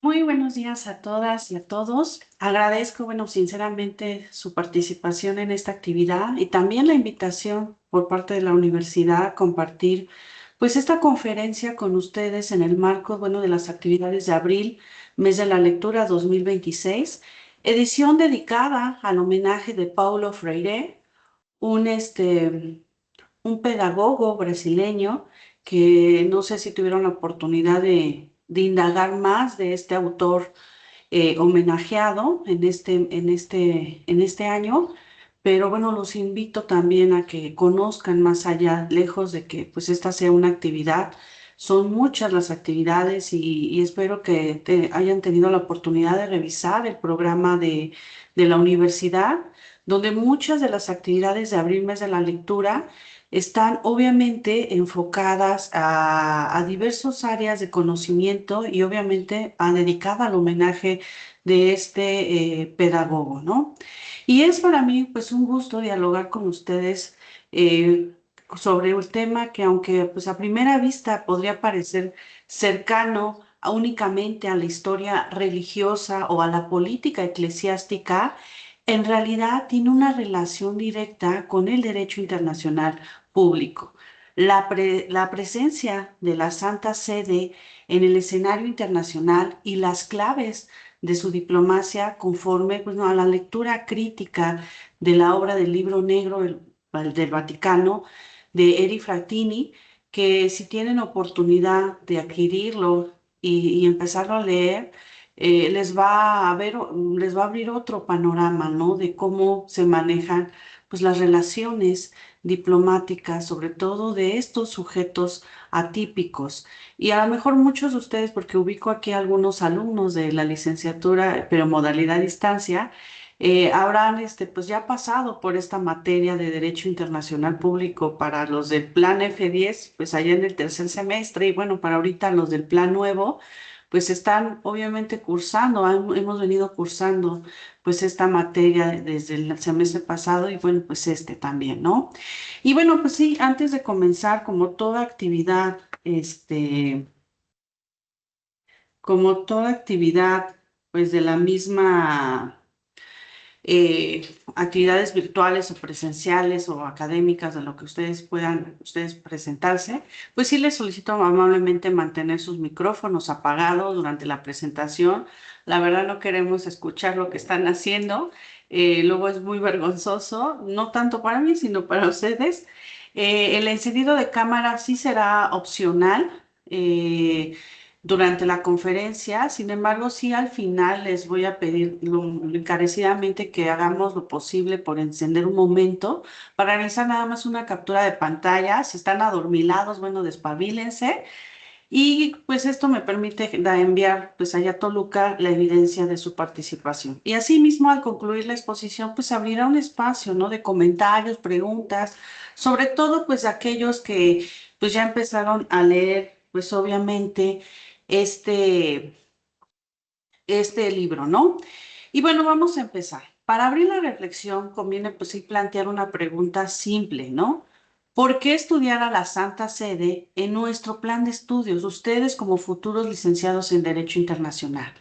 Muy buenos días a todas y a todos. Agradezco, bueno, sinceramente su participación en esta actividad y también la invitación por parte de la universidad a compartir, pues, esta conferencia con ustedes en el marco, bueno, de las actividades de abril, mes de la lectura 2026, edición dedicada al homenaje de Paulo Freire, un, un pedagogo brasileño que no sé si tuvieron la oportunidad de indagar más de este autor homenajeado en este año, pero bueno, los invito también a que conozcan más allá, lejos de que pues esta sea una actividad. Son muchas las actividades y espero que hayan tenido la oportunidad de revisar el programa de la universidad, donde muchas de las actividades de abril, mes de la lectura, están obviamente enfocadas a diversas áreas de conocimiento y obviamente dedicada al homenaje de este pedagogo, ¿no? Y es para mí pues un gusto dialogar con ustedes eh, sobre un tema que aunque pues a primera vista podría parecer cercano únicamente a la historia religiosa o a la política eclesiástica, en realidad tiene una relación directa con el derecho internacional público. La presencia de la Santa Sede en el escenario internacional y las claves de su diplomacia conforme pues, no, a la lectura crítica de la obra del Libro Negro del Vaticano de Eri Frattini, que si tienen oportunidad de adquirirlo y empezarlo a leer, les va a abrir otro panorama, ¿no? De cómo se manejan pues, las relaciones diplomáticas, sobre todo de estos sujetos atípicos. Y a lo mejor muchos de ustedes, porque ubico aquí algunos alumnos de la licenciatura, pero modalidad distancia, habrán pues ya pasado por esta materia de Derecho Internacional Público para los del Plan F10, pues allá en el tercer semestre, y bueno, para ahorita los del Plan Nuevo, pues están obviamente cursando, hemos venido cursando pues esta materia desde el semestre pasado y bueno, pues este también, ¿no? Y bueno, pues sí, antes de comenzar, como toda actividad, como toda actividad, pues de la misma actividades virtuales o presenciales o académicas de lo que ustedes presentarse, pues sí les solicito amablemente mantener sus micrófonos apagados durante la presentación. La verdad no queremos escuchar lo que están haciendo. Luego es muy vergonzoso, no tanto para mí, sino para ustedes. El encendido de cámara sí será opcional. Durante la conferencia. Sin embargo, sí al final les voy a pedir encarecidamente que hagamos lo posible por encender un momento para realizar nada más una captura de pantalla. Si están adormilados, bueno, despabilense. Y pues esto me permite enviar pues allá a Toluca la evidencia de su participación. Y asimismo, al concluir la exposición, pues abrirá un espacio, ¿no? De comentarios, preguntas, sobre todo pues aquellos que pues ya empezaron a leer, pues obviamente este, este libro, ¿no? Y bueno, vamos a empezar. Para abrir la reflexión conviene pues sí plantear una pregunta simple, ¿no? ¿Por qué estudiar a la Santa Sede en nuestro plan de estudios, ustedes como futuros licenciados en Derecho Internacional?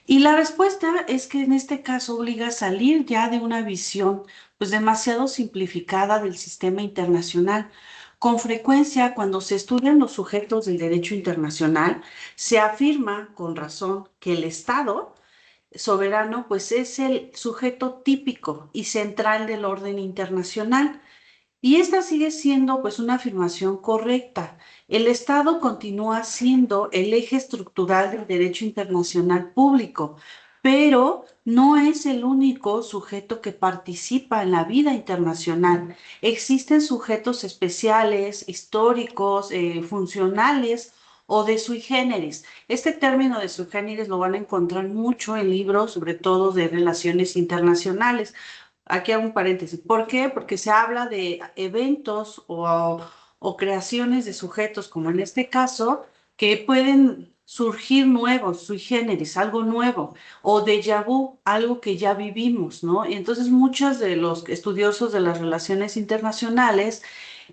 Y la respuesta es que en este caso obliga a salir ya de una visión pues demasiado simplificada del sistema internacional. Con frecuencia, cuando se estudian los sujetos del derecho internacional, se afirma con razón que el Estado soberano pues es el sujeto típico y central del orden internacional. Y esta sigue siendo pues una afirmación correcta. El Estado continúa siendo el eje estructural del derecho internacional público, pero no es el único sujeto que participa en la vida internacional. Existen sujetos especiales, históricos, funcionales o de sui generis. Este término de sui generis lo van a encontrar mucho en libros, sobre todo de relaciones internacionales. Aquí hago un paréntesis. ¿Por qué? Porque se habla de eventos o creaciones de sujetos, como en este caso, que pueden surgir nuevos, sui generis, algo nuevo, o déjà vu, algo que ya vivimos, ¿no? Y entonces muchos de los estudiosos de las relaciones internacionales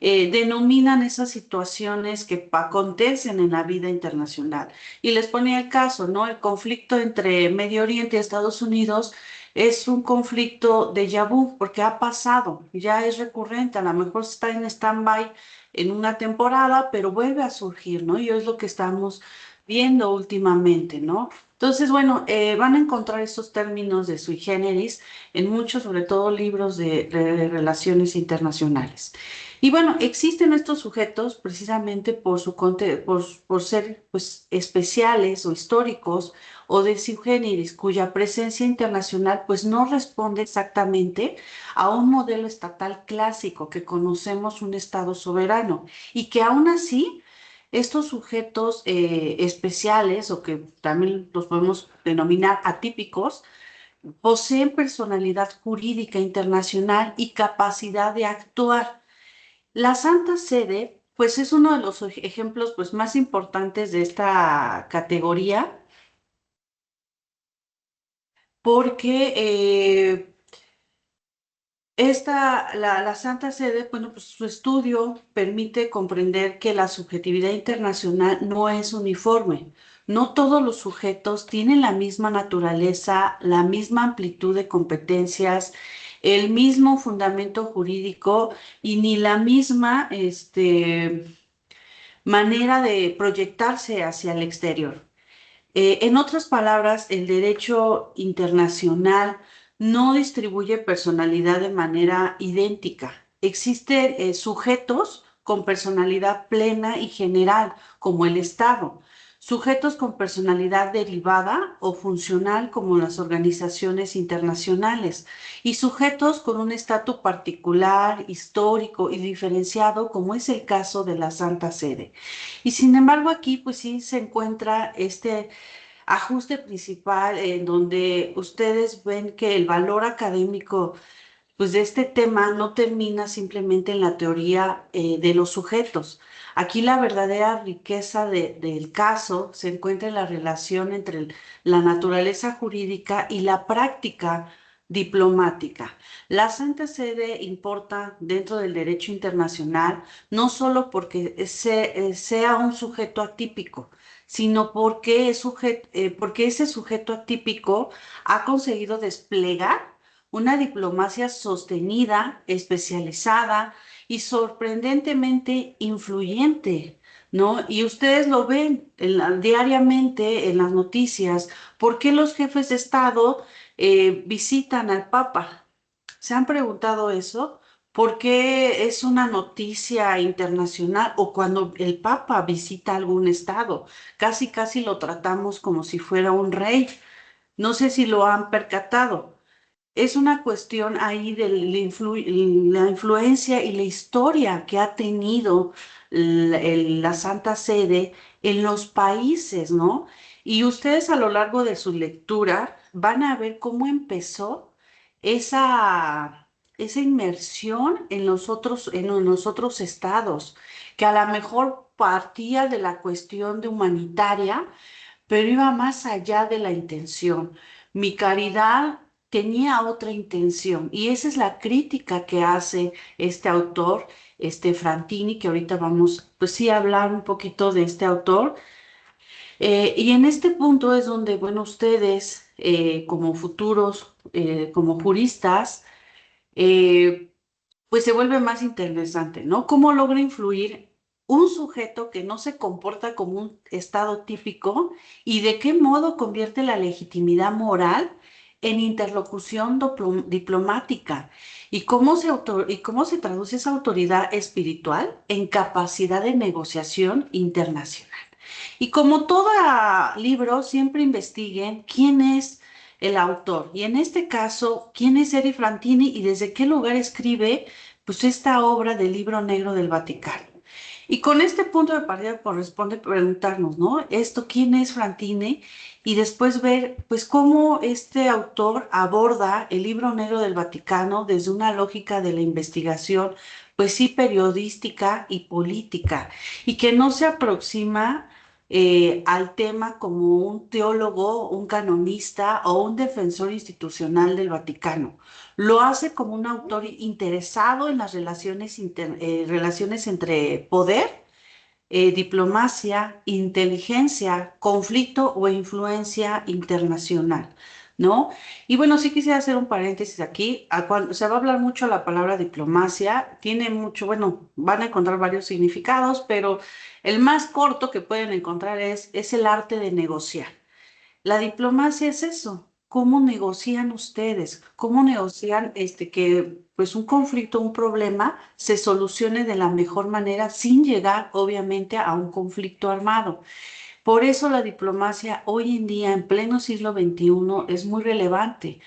denominan esas situaciones que acontecen en la vida internacional. Y les ponía el caso, ¿no? El conflicto entre Medio Oriente y Estados Unidos es un conflicto déjà vu porque ha pasado, ya es recurrente, a lo mejor está en stand-by en una temporada, pero vuelve a surgir, ¿no? Y es lo que estamos viendo últimamente, ¿no? Entonces, bueno, van a encontrar estos términos de sui generis en muchos, sobre todo libros de relaciones internacionales. Y bueno, existen estos sujetos precisamente por por ser pues, especiales o históricos o de sui generis, cuya presencia internacional pues no responde exactamente a un modelo estatal clásico que conocemos un Estado soberano y que aún así estos sujetos especiales o que también los podemos denominar atípicos, poseen personalidad jurídica internacional y capacidad de actuar. La Santa Sede, pues es uno de los ejemplos pues, más importantes de esta categoría porque la Santa Sede, bueno, pues su estudio permite comprender que la subjetividad internacional no es uniforme. No todos los sujetos tienen la misma naturaleza, la misma amplitud de competencias, el mismo fundamento jurídico y ni la misma, manera de proyectarse hacia el exterior. En otras palabras, el derecho internacional no distribuye personalidad de manera idéntica. Existen sujetos con personalidad plena y general, como el Estado, sujetos con personalidad derivada o funcional, como las organizaciones internacionales, y sujetos con un estatus particular, histórico y diferenciado, como es el caso de la Santa Sede. Y sin embargo, aquí pues sí se encuentra este ajuste principal en donde ustedes ven que el valor académico pues de este tema no termina simplemente en la teoría de los sujetos. Aquí la verdadera riqueza del caso se encuentra en la relación entre la naturaleza jurídica y la práctica diplomática. La Santa Sede importa dentro del derecho internacional no solo porque sea un sujeto atípico, sino porque, porque ese sujeto atípico ha conseguido desplegar una diplomacia sostenida, especializada y sorprendentemente influyente, ¿no? Y ustedes lo ven diariamente en las noticias. ¿Por qué los jefes de Estado visitan al Papa? ¿Se han preguntado eso? ¿Por qué es una noticia internacional o cuando el Papa visita algún estado? Casi, casi lo tratamos como si fuera un rey. No sé si lo han percatado. Es una cuestión ahí de la influencia y la historia que ha tenido la Santa Sede en los países, ¿no? Y ustedes a lo largo de su lectura van a ver cómo empezó esa inmersión en los otros estados, que a lo mejor partía de la cuestión de humanitaria, pero iba más allá de la intención. Mi caridad tenía otra intención y esa es la crítica que hace este autor, este Frantini, que ahorita vamos, pues sí, a hablar un poquito de este autor. Y en este punto es donde, bueno, ustedes como futuros, como juristas, eh, pues se vuelve más interesante, ¿no? ¿Cómo logra influir un sujeto que no se comporta como un estado típico y de qué modo convierte la legitimidad moral en interlocución diplomática? ¿Y y cómo se traduce esa autoridad espiritual en capacidad de negociación internacional? Y como todo libro, siempre investiguen quién es el autor. Y en este caso, quién es Eri Frantini y desde qué lugar escribe pues esta obra del Libro Negro del Vaticano. Y con este punto de partida corresponde preguntarnos, ¿no? Esto, ¿quién es Frantini? Y después ver, pues, cómo este autor aborda el Libro Negro del Vaticano desde una lógica de la investigación, pues sí, periodística y política, y que no se aproxima al tema como un teólogo, un canonista o un defensor institucional del Vaticano. Lo hace como un autor interesado en las relaciones entre poder, diplomacia, inteligencia, conflicto o influencia internacional, ¿no? Y bueno, sí quisiera hacer un paréntesis aquí. Cuando se va a hablar mucho la palabra diplomacia, tiene mucho, bueno, van a encontrar varios significados, pero el más corto que pueden encontrar es el arte de negociar. La diplomacia es eso. ¿Cómo negocian ustedes? ¿Cómo negocian que pues un conflicto, un problema se solucione de la mejor manera sin llegar obviamente a un conflicto armado? Por eso la diplomacia hoy en día, en pleno siglo XXI, es muy relevante.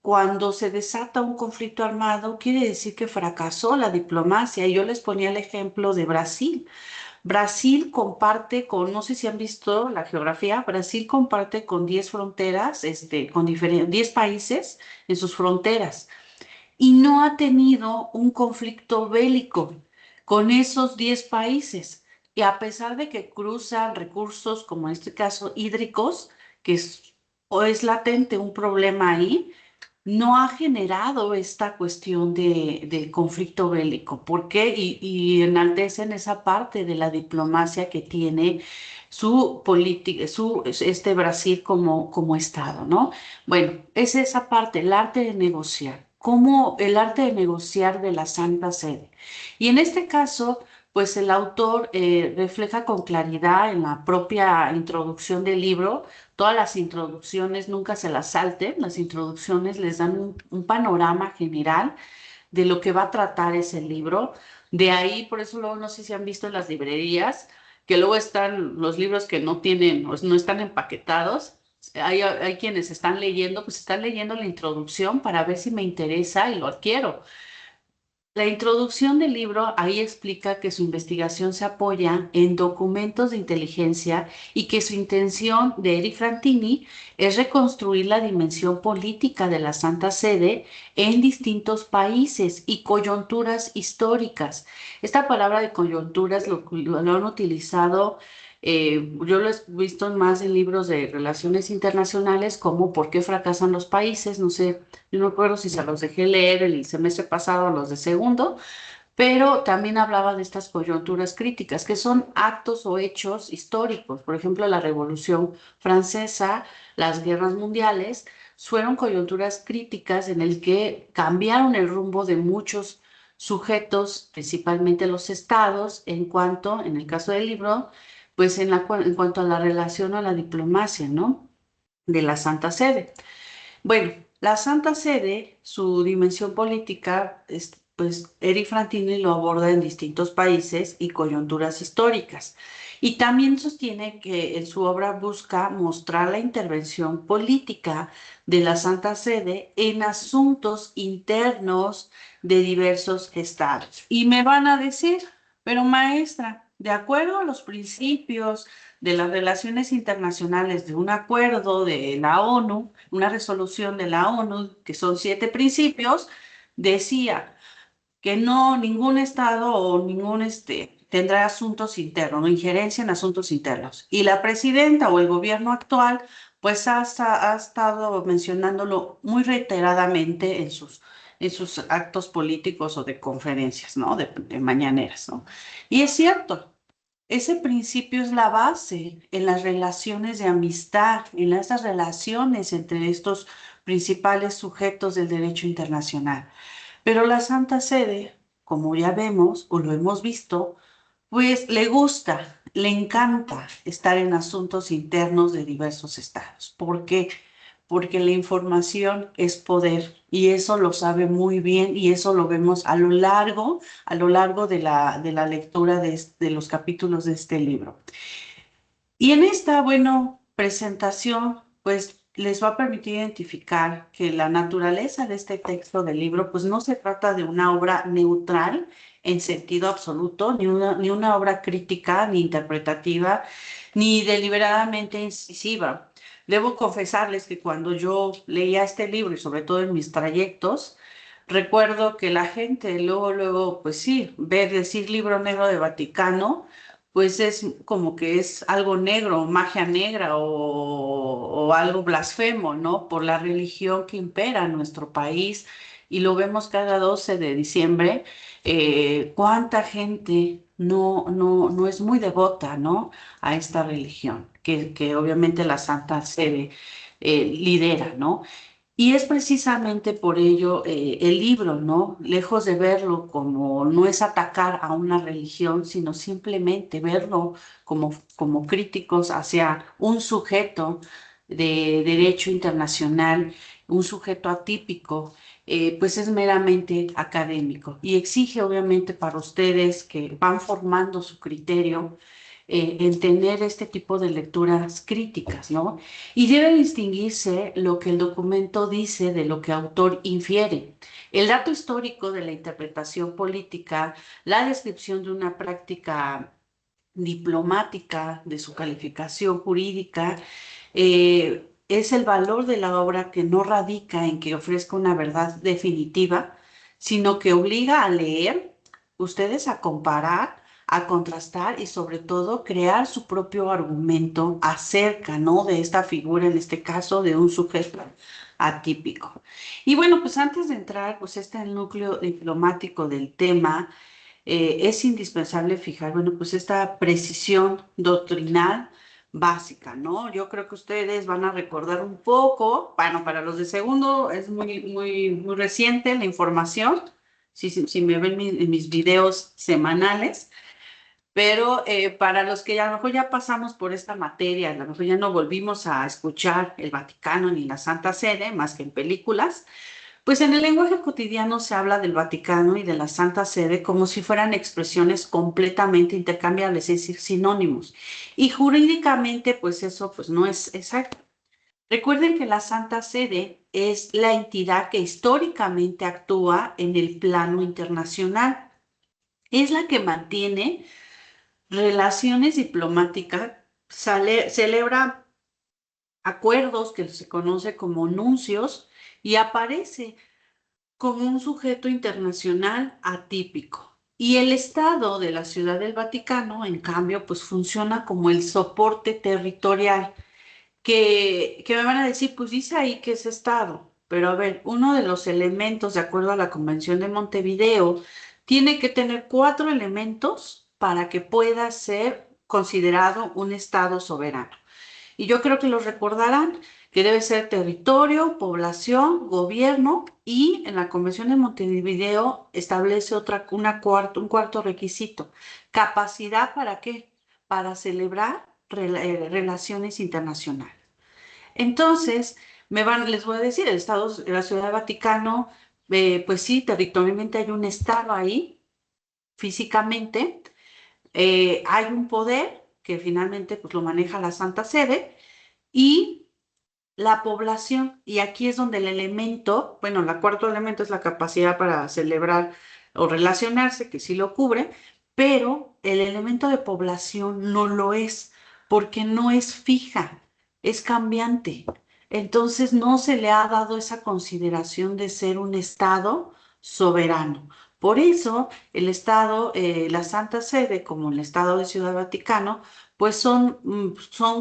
Cuando se desata un conflicto armado, quiere decir que fracasó la diplomacia. Y yo les ponía el ejemplo de Brasil. Brasil comparte con, no sé si han visto la geografía, Brasil comparte con 10 fronteras, con 10 países en sus fronteras y no ha tenido un conflicto bélico con esos 10 países. Y a pesar de que cruzan recursos, como en este caso hídricos, que o es latente un problema ahí, no ha generado esta cuestión de conflicto bélico. ¿Por qué? Y enaltecen esa parte de la diplomacia que tiene su política, Brasil como Estado, ¿no? Bueno, es esa parte, el arte de negociar, como el arte de negociar de la Santa Sede. Y en este caso, pues el autor refleja con claridad en la propia introducción del libro. Todas las introducciones nunca se las salten, las introducciones les dan un panorama general de lo que va a tratar ese libro. De ahí, por eso luego no sé si han visto en las librerías, que luego están los libros que no tienen, o no están empaquetados. Hay quienes están leyendo, pues están leyendo la introducción para ver si me interesa y lo adquiero. La introducción del libro ahí explica que su investigación se apoya en documentos de inteligencia y que su intención de Eric Frantini es reconstruir la dimensión política de la Santa Sede en distintos países y coyunturas históricas. Esta palabra de coyunturas lo han utilizado, yo lo he visto más en libros de relaciones internacionales como ¿Por qué fracasan los países? No sé, yo no recuerdo si se los dejé leer el semestre pasado o los de segundo, pero también hablaba de estas coyunturas críticas, que son actos o hechos históricos. Por ejemplo, la Revolución Francesa, las guerras mundiales, fueron coyunturas críticas en el que cambiaron el rumbo de muchos sujetos, principalmente los estados, en el caso del libro, pues en cuanto a la relación a la diplomacia, ¿no? De la Santa Sede. Bueno, la Santa Sede, su dimensión política, pues Eric Frantini lo aborda en distintos países y coyunturas históricas. Y también sostiene que en su obra busca mostrar la intervención política de la Santa Sede en asuntos internos de diversos estados. Y me van a decir, pero maestra, de acuerdo a los principios de las relaciones internacionales, de un acuerdo de la ONU, una resolución de la ONU, que son 7 principios, decía que no, ningún estado o ningún tendrá asuntos internos, injerencia en asuntos internos. Y la presidenta o el gobierno actual, pues ha estado mencionándolo muy reiteradamente en sus actos políticos o de conferencias, ¿no? De mañaneras, ¿no? Y es cierto. Ese principio es la base en las relaciones de amistad, en estas relaciones entre estos principales sujetos del derecho internacional. Pero la Santa Sede, como ya vemos o lo hemos visto, pues le gusta, le encanta estar en asuntos internos de diversos estados. ¿Por qué? Porque la información es poder y eso lo sabe muy bien y eso lo vemos a lo largo de la lectura de los capítulos de este libro. Y en esta, bueno, presentación, pues les va a permitir identificar que la naturaleza de este texto del libro, pues no se trata de una obra neutral en sentido absoluto, ni una obra crítica, ni interpretativa, ni deliberadamente incisiva. Debo confesarles que cuando yo leía este libro y sobre todo en mis trayectos, recuerdo que la gente luego, pues sí, ver decir libro negro de Vaticano, pues es como que es algo negro, magia negra o algo blasfemo, ¿no? Por la religión que impera en nuestro país y lo vemos cada 12 de diciembre, cuánta gente no es muy devota, ¿no? A esta religión, que obviamente la Santa Sede lidera, ¿no? Y es precisamente por ello el libro, ¿no? Lejos de verlo como no es atacar a una religión, sino simplemente verlo como críticos hacia un sujeto de derecho internacional, un sujeto atípico, pues es meramente académico y exige obviamente para ustedes que van formando su criterio en tener este tipo de lecturas críticas, ¿no? Y debe distinguirse lo que el documento dice de lo que el autor infiere. El dato histórico de la interpretación política, la descripción de una práctica diplomática, de su calificación jurídica, es el valor de la obra que no radica en que ofrezca una verdad definitiva, sino que obliga a leer, ustedes a comparar, a contrastar y sobre todo crear su propio argumento acerca, ¿no? De esta figura, en este caso, de un sujeto atípico. Y bueno, pues antes de entrar, pues este es el núcleo diplomático del tema, es indispensable fijar, bueno, pues esta precisión doctrinal básica, ¿no? Yo creo que ustedes van a recordar un poco, bueno, para los de segundo es muy reciente la información, si me ven en mis videos semanales, pero para los que a lo mejor ya pasamos por esta materia, a lo mejor ya no volvimos a escuchar el Vaticano ni la Santa Sede, más que en películas, pues en el lenguaje cotidiano se habla del Vaticano y de la Santa Sede como si fueran expresiones completamente intercambiables, es decir, sinónimos. Y jurídicamente, pues eso pues no es exacto. Recuerden que la Santa Sede es la entidad que históricamente actúa en el plano internacional. Es la que mantiene relaciones diplomáticas, celebra acuerdos que se conoce como nuncios y aparece como un sujeto internacional atípico. Y el Estado de la Ciudad del Vaticano, en cambio, pues funciona como el soporte territorial, que me van a decir, pues dice ahí que es Estado, pero a ver, uno de los elementos, de acuerdo a la Convención de Montevideo, tiene que tener 4 elementos para que pueda ser considerado un Estado soberano. Y yo creo que los recordarán, que debe ser territorio, población, gobierno, y en la Convención de Montevideo establece un cuarto requisito. ¿Capacidad para qué? Para celebrar relaciones internacionales. Entonces, les voy a decir, el Estado de la Ciudad del Vaticano, pues sí, territorialmente hay un Estado ahí, físicamente, hay un poder que finalmente pues, lo maneja la Santa Sede, y la población, y aquí es donde el elemento, bueno, el cuarto elemento es la capacidad para celebrar o relacionarse, que sí lo cubre, pero el elemento de población no lo es, porque no es fija, es cambiante. Entonces no se le ha dado esa consideración de ser un Estado soberano. Por eso el Estado, la Santa Sede, como el Estado de Ciudad Vaticano, pues son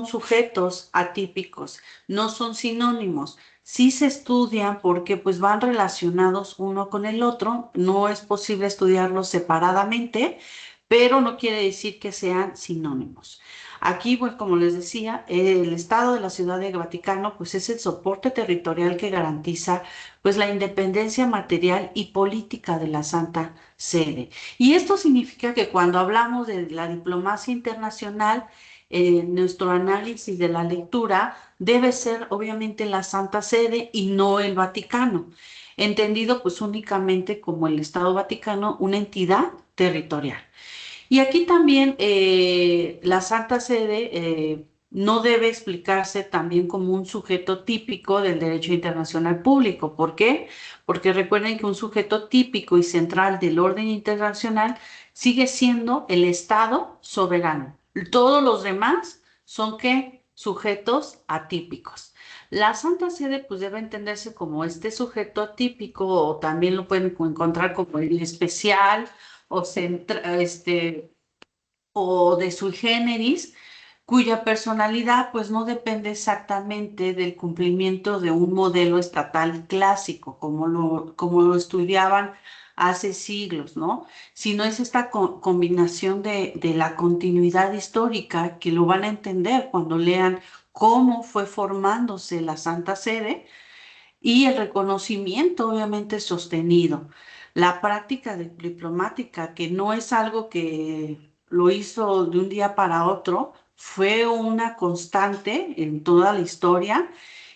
sujetos atípicos, no son sinónimos. Sí se estudian porque pues van relacionados uno con el otro, no es posible estudiarlos separadamente, pero no quiere decir que sean sinónimos. Aquí, pues como les decía, el Estado de la Ciudad del Vaticano pues es el soporte territorial que garantiza pues la independencia material y política de la Santa Sede. Y esto significa que cuando hablamos de la diplomacia internacional, nuestro análisis de la lectura debe ser obviamente la Santa Sede y no el Vaticano, entendido pues únicamente como el Estado Vaticano, una entidad territorial. Y aquí también la Santa Sede no debe explicarse también como un sujeto típico del derecho internacional público. ¿Por qué? Porque recuerden que un sujeto típico y central del orden internacional sigue siendo el Estado soberano. Todos los demás son ¿qué? Sujetos atípicos. La Santa Sede pues debe entenderse como este sujeto atípico o también lo pueden encontrar como el especial o, o de sui generis, cuya personalidad pues no depende exactamente del cumplimiento de un modelo estatal clásico, como lo estudiaban hace siglos, ¿no? Sino es esta combinación de la continuidad histórica que lo van a entender cuando lean cómo fue formándose la Santa Sede y el reconocimiento obviamente sostenido. La práctica diplomática, que no es algo que lo hizo de un día para otro, fue una constante en toda la historia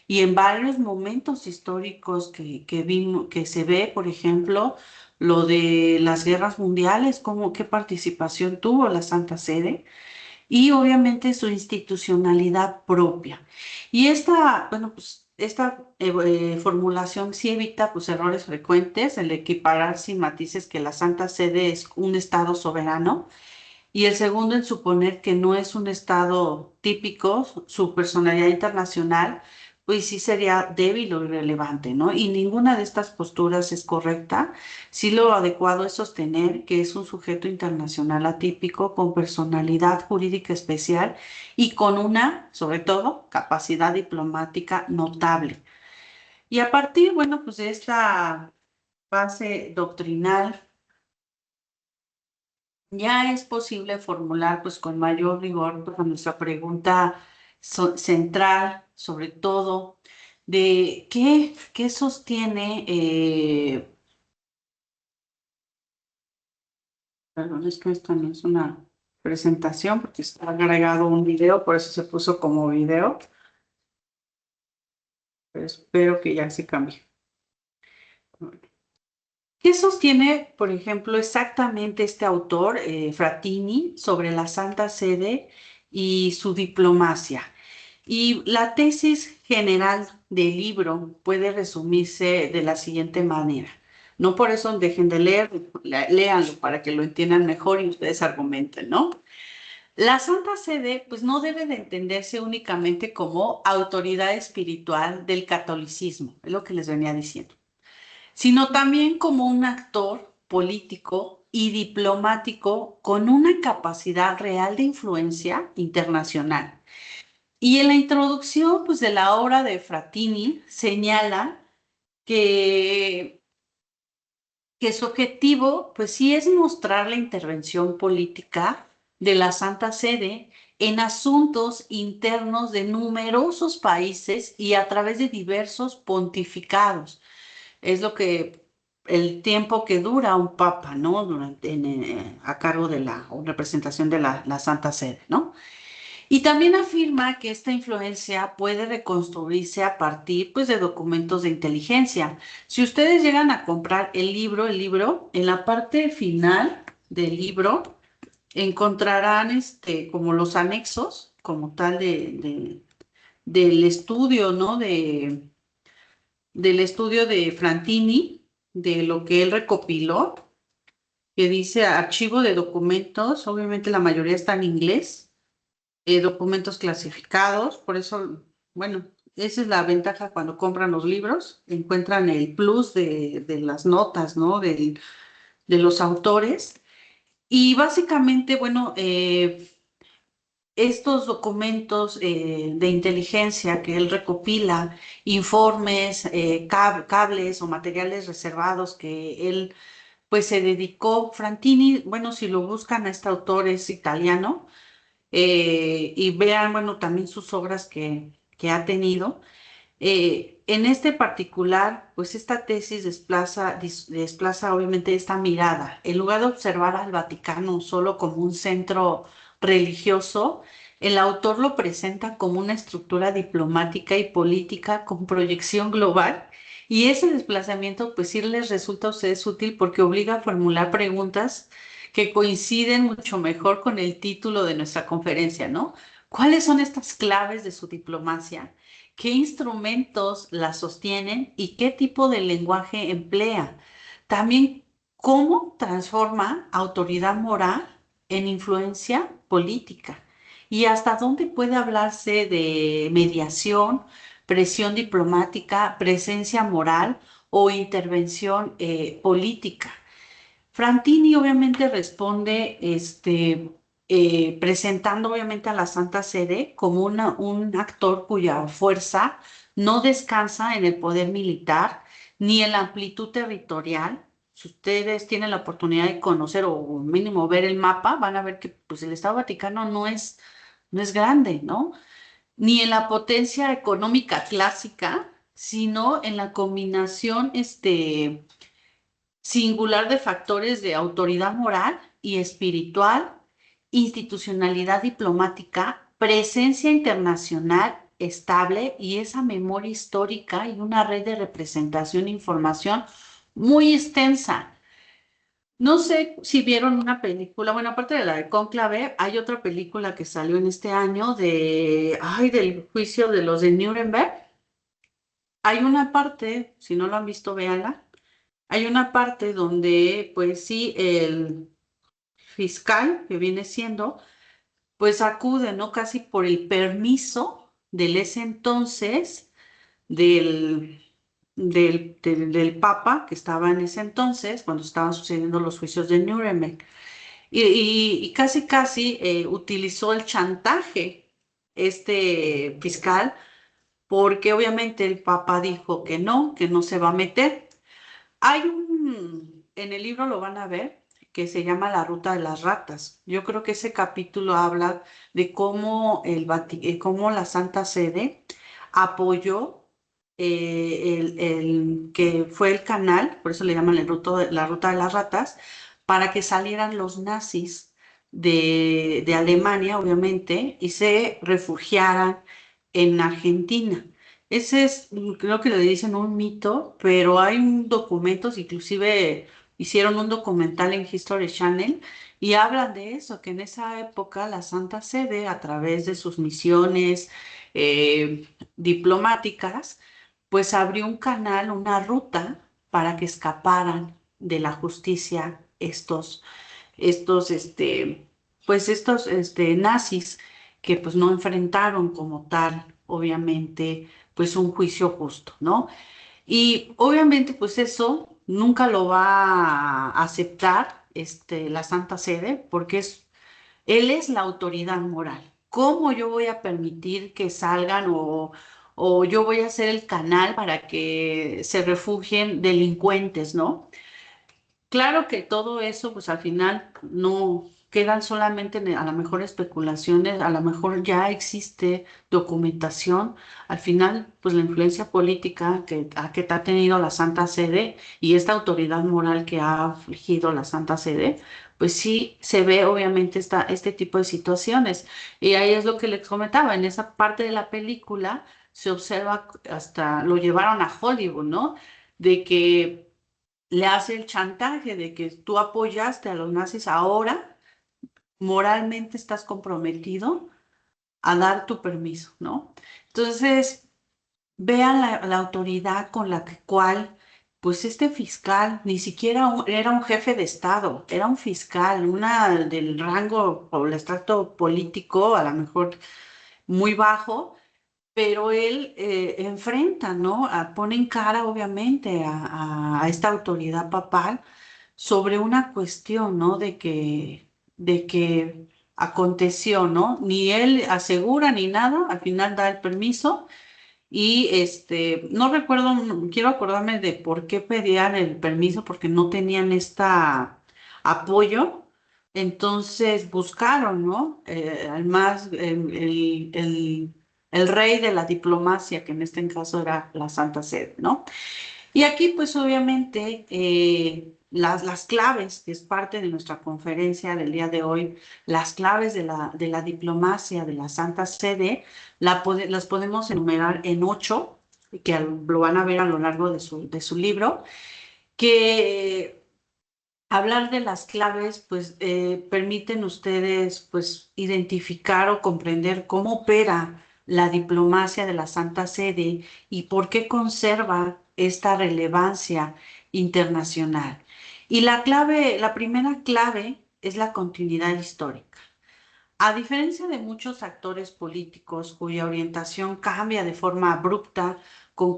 y en varios momentos históricos que se ve, por ejemplo, lo de las guerras mundiales, cómo, qué participación tuvo la Santa Sede y obviamente su institucionalidad propia. Y esta, bueno, pues esta formulación sí evita pues errores frecuentes, el equiparar sin matices que la Santa Sede es un Estado soberano y el segundo en suponer que no es un estado típico, su personalidad internacional, pues sí sería débil o irrelevante, ¿no? Y ninguna de estas posturas es correcta. Sí lo adecuado es sostener que es un sujeto internacional atípico con personalidad jurídica especial y con una, sobre todo, capacidad diplomática notable. Y a partir, bueno, pues de esta base doctrinal, ya es posible formular pues con mayor rigor pues, nuestra pregunta central, sobre todo, de qué sostiene, perdón, es que esto no es una presentación porque está agregado un video, por eso se puso como video, pero espero que ya se cambie. ¿Qué sostiene, por ejemplo, exactamente este autor, Frattini, sobre la Santa Sede y su diplomacia? Y la tesis general del libro puede resumirse de la siguiente manera. No por eso dejen de leer, léanlo para que lo entiendan mejor y ustedes argumenten, ¿no? La Santa Sede, pues no debe de entenderse únicamente como autoridad espiritual del catolicismo, es lo que les venía diciendo, sino también como un actor político y diplomático con una capacidad real de influencia internacional. Y en la introducción, pues, de la obra de Frattini señala que, que su objetivo, pues sí, es mostrar la intervención política de la Santa Sede en asuntos internos de numerosos países y a través de diversos pontificados. Es lo que el tiempo que dura un papa, ¿no? A cargo de la o representación de la Santa Sede, ¿no? Y también afirma que esta influencia puede reconstruirse a partir, pues, de documentos de inteligencia. Si ustedes llegan a comprar el libro, en la parte final del libro encontrarán como los anexos, como tal del estudio, ¿no? Del estudio de Frantini, de lo que él recopiló, que dice archivo de documentos, obviamente la mayoría está en inglés, documentos clasificados, por eso, bueno, esa es la ventaja cuando compran los libros, encuentran el plus de las notas, ¿no? De los autores. Y básicamente, bueno, estos documentos de inteligencia que él recopila, informes, cables o materiales reservados que él pues se dedicó, Frantini, bueno, si lo buscan a este autor es italiano, y vean, bueno, también sus obras que ha tenido. En este particular, pues esta tesis desplaza obviamente esta mirada. En lugar de observar al Vaticano solo como un centro religioso, el autor lo presenta como una estructura diplomática y política con proyección global. Y ese desplazamiento, pues sí les resulta a ustedes útil porque obliga a formular preguntas que coinciden mucho mejor con el título de nuestra conferencia, ¿no? ¿Cuáles son estas claves de su diplomacia? ¿Qué instrumentos la sostienen y qué tipo de lenguaje emplea? También, ¿cómo transforma autoridad moral en influencia política? ¿Y hasta dónde puede hablarse de mediación, presión diplomática, presencia moral o intervención política? Frantini obviamente responde presentando obviamente a la Santa Sede como un actor cuya fuerza no descansa en el poder militar ni en la amplitud territorial. Si ustedes tienen la oportunidad de conocer o mínimo ver el mapa, van a ver que pues, el Estado Vaticano no es grande, ¿no? Ni en la potencia económica clásica, sino en la combinación singular de factores de autoridad moral y espiritual, institucionalidad diplomática, presencia internacional estable y esa memoria histórica y una red de representación e información muy extensa. No sé si vieron una película, bueno, aparte de la de Cónclave, hay otra película que salió en este año del juicio de los de Nuremberg. Hay una parte, si no lo han visto, véanla. Hay una parte donde, pues sí, el fiscal que viene siendo, pues acude, ¿no? Casi por el permiso del ese entonces del, del Papa que estaba en ese entonces, cuando estaban sucediendo los juicios de Nuremberg. Y casi, casi utilizó el chantaje este fiscal, porque obviamente el Papa dijo que no se va a meter. En el libro lo van a ver, que se llama La Ruta de las Ratas. Yo creo que ese capítulo habla de cómo, cómo la Santa Sede apoyó que fue el canal, por eso le llaman la Ruta de las Ratas, para que salieran los nazis de Alemania, obviamente, y se refugiaran en Argentina. Ese es, creo que le dicen un mito, pero hay documentos, inclusive hicieron un documental en History Channel y hablan de eso, que en esa época la Santa Sede, a través de sus misiones eh, diplomáticas, pues abrió un canal, una ruta para que escaparan de la justicia estos, nazis que pues no enfrentaron como tal, obviamente, pues un juicio justo, ¿no? Y obviamente pues eso nunca lo va a aceptar, la Santa Sede, porque él es la autoridad moral. ¿Cómo yo voy a permitir que salgan o yo voy a ser el canal para que se refugien delincuentes, ¿no? Claro que todo eso, pues al final no quedan solamente a lo mejor especulaciones, a lo mejor ya existe documentación. Al final, pues la influencia política que ha tenido la Santa Sede y esta autoridad moral que ha afligido la Santa Sede, pues sí se ve obviamente este tipo de situaciones. Y ahí es lo que les comentaba, en esa parte de la película se observa, hasta lo llevaron a Hollywood, ¿no? De que le hace el chantaje de que tú apoyaste a los nazis ahora, moralmente estás comprometido a dar tu permiso, ¿no? Entonces, vean la autoridad con la cual, pues este fiscal ni siquiera era un jefe de Estado, era un fiscal, una del rango o el estrato político, a lo mejor muy bajo, pero él enfrenta, ¿no? Pone en cara, obviamente, a esta autoridad papal sobre una cuestión, ¿no? De que aconteció, ¿no? Ni él asegura ni nada, al final da el permiso y no recuerdo, quiero acordarme de por qué pedían el permiso, porque no tenían apoyo. Entonces buscaron, ¿no? Al más, el rey de la diplomacia, que en este caso era la Santa Sede, ¿no? Y aquí, pues obviamente, las claves, que es parte de nuestra conferencia del día de hoy, las claves de la diplomacia de la Santa Sede, las podemos enumerar en 8, que lo van a ver a lo largo de su libro, que hablar de las claves, pues permiten ustedes, pues, identificar o comprender cómo opera la diplomacia de la Santa Sede y por qué conserva esta relevancia internacional. Y la primera clave es la continuidad histórica. A diferencia de muchos actores políticos cuya orientación cambia de forma abrupta con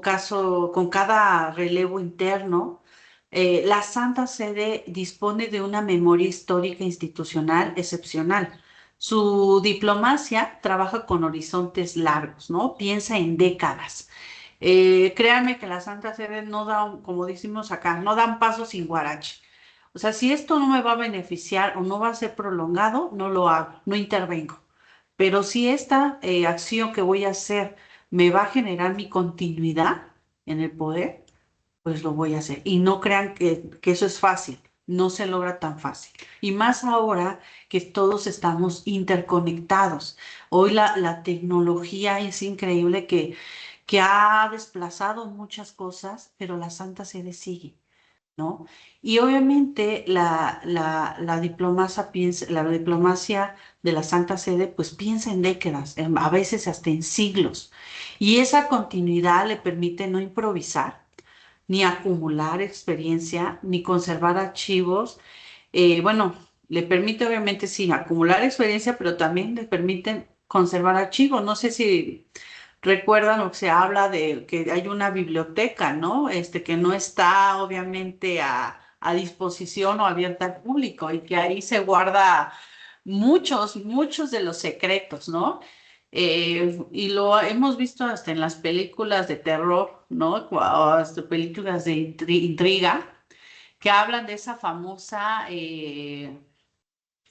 cada relevo interno, la Santa Sede dispone de una memoria histórica institucional excepcional. Su diplomacia trabaja con horizontes largos, ¿no? Piensa en décadas. Créanme que la Santa Sede no da, como decimos acá, no dan paso sin guarache. O sea, si esto no me va a beneficiar o no va a ser prolongado, no lo hago, no intervengo. Pero si esta acción que voy a hacer me va a generar mi continuidad en el poder, pues lo voy a hacer. Y no crean que eso es fácil, no se logra tan fácil. Y más ahora que todos estamos interconectados. Hoy la tecnología es increíble que ha desplazado muchas cosas, pero la Santa Sede sigue. ¿No? Y obviamente la diplomacia de la Santa Sede pues piensa en décadas, a veces hasta en siglos. Y esa continuidad le permite no improvisar, ni acumular experiencia, ni conservar archivos. Bueno, le permite obviamente sí acumular experiencia, pero también le permite conservar archivos. No sé si recuerdan o se habla de que hay una biblioteca, ¿no? Que no está obviamente a disposición o abierta al público y que ahí se guarda muchos de los secretos, ¿no? Y lo hemos visto hasta en las películas de terror, ¿no? O hasta películas de intriga que hablan de esa famosa,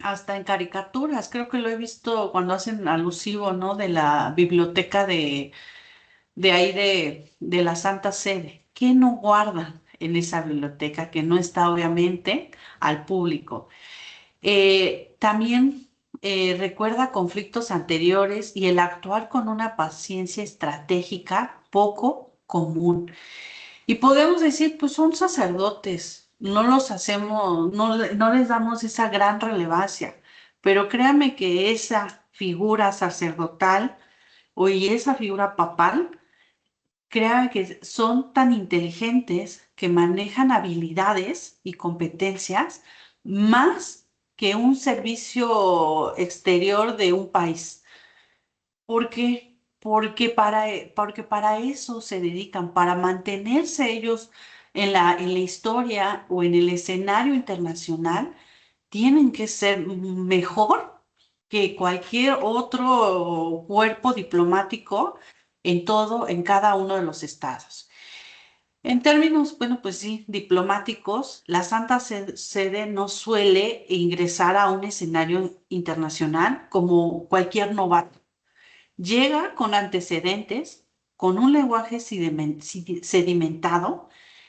hasta en caricaturas, creo que lo he visto cuando hacen alusivo, ¿no? De la biblioteca de ahí de la Santa Sede. ¿Qué no guardan en esa biblioteca que no está obviamente al público? También recuerda conflictos anteriores y el actuar con una paciencia estratégica poco común. Y podemos decir, pues son sacerdotes, no los hacemos, no les damos esa gran relevancia, pero créame que esa figura sacerdotal o y esa figura papal, créame que son tan inteligentes que manejan habilidades y competencias más que un servicio exterior de un país. ¿Por qué? Porque para eso se dedican, para mantenerse ellos en la historia o en el escenario internacional, tienen que ser mejor que cualquier otro cuerpo diplomático en cada uno de los estados. En términos, bueno, pues sí, diplomáticos, la Santa Sede no suele ingresar a un escenario internacional como cualquier novato. Llega con antecedentes, con un lenguaje sedimentado,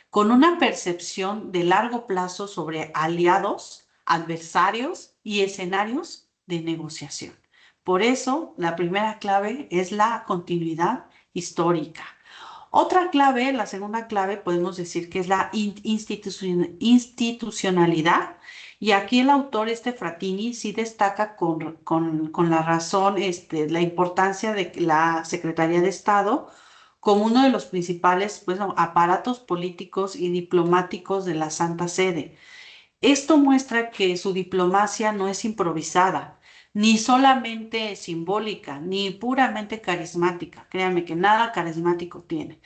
con una percepción de largo plazo sobre aliados, adversarios y escenarios de negociación. Por eso, la primera clave es la continuidad histórica. Otra clave, la segunda clave, podemos decir que es la institucionalidad. Y aquí el autor, Fratini, sí destaca con la razón, la importancia de la Secretaría de Estado como uno de los principales, bueno, aparatos políticos y diplomáticos de la Santa Sede. Esto muestra que su diplomacia no es improvisada, ni solamente simbólica, ni puramente carismática. Créanme que nada carismático tiene.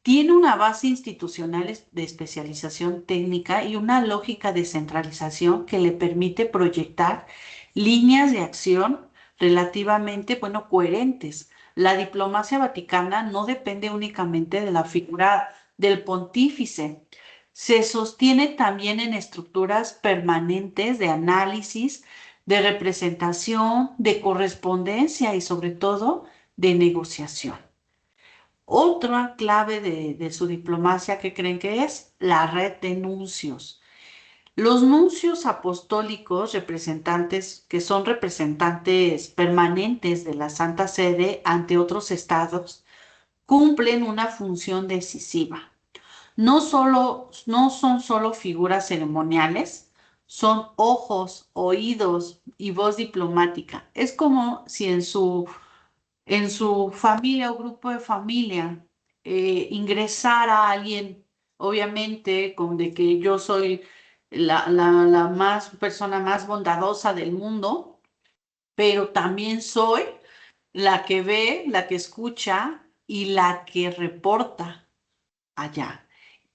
Tiene una base institucional de especialización técnica y una lógica de centralización que le permite proyectar líneas de acción relativamente, bueno, coherentes. La diplomacia vaticana no depende únicamente de la figura del pontífice. Se sostiene también en estructuras permanentes de análisis, de representación, de correspondencia y sobre todo de negociación. Otra clave de su diplomacia, ¿qué creen que es? La red de nuncios. Los nuncios apostólicos, representantes, que son representantes permanentes de la Santa Sede ante otros estados, cumplen una función decisiva. No son solo figuras ceremoniales, son ojos, oídos y voz diplomática. Es como si en su familia o grupo de familia ingresar a alguien, obviamente, con de que yo soy la más persona más bondadosa del mundo, pero también soy la que ve, la que escucha y la que reporta allá.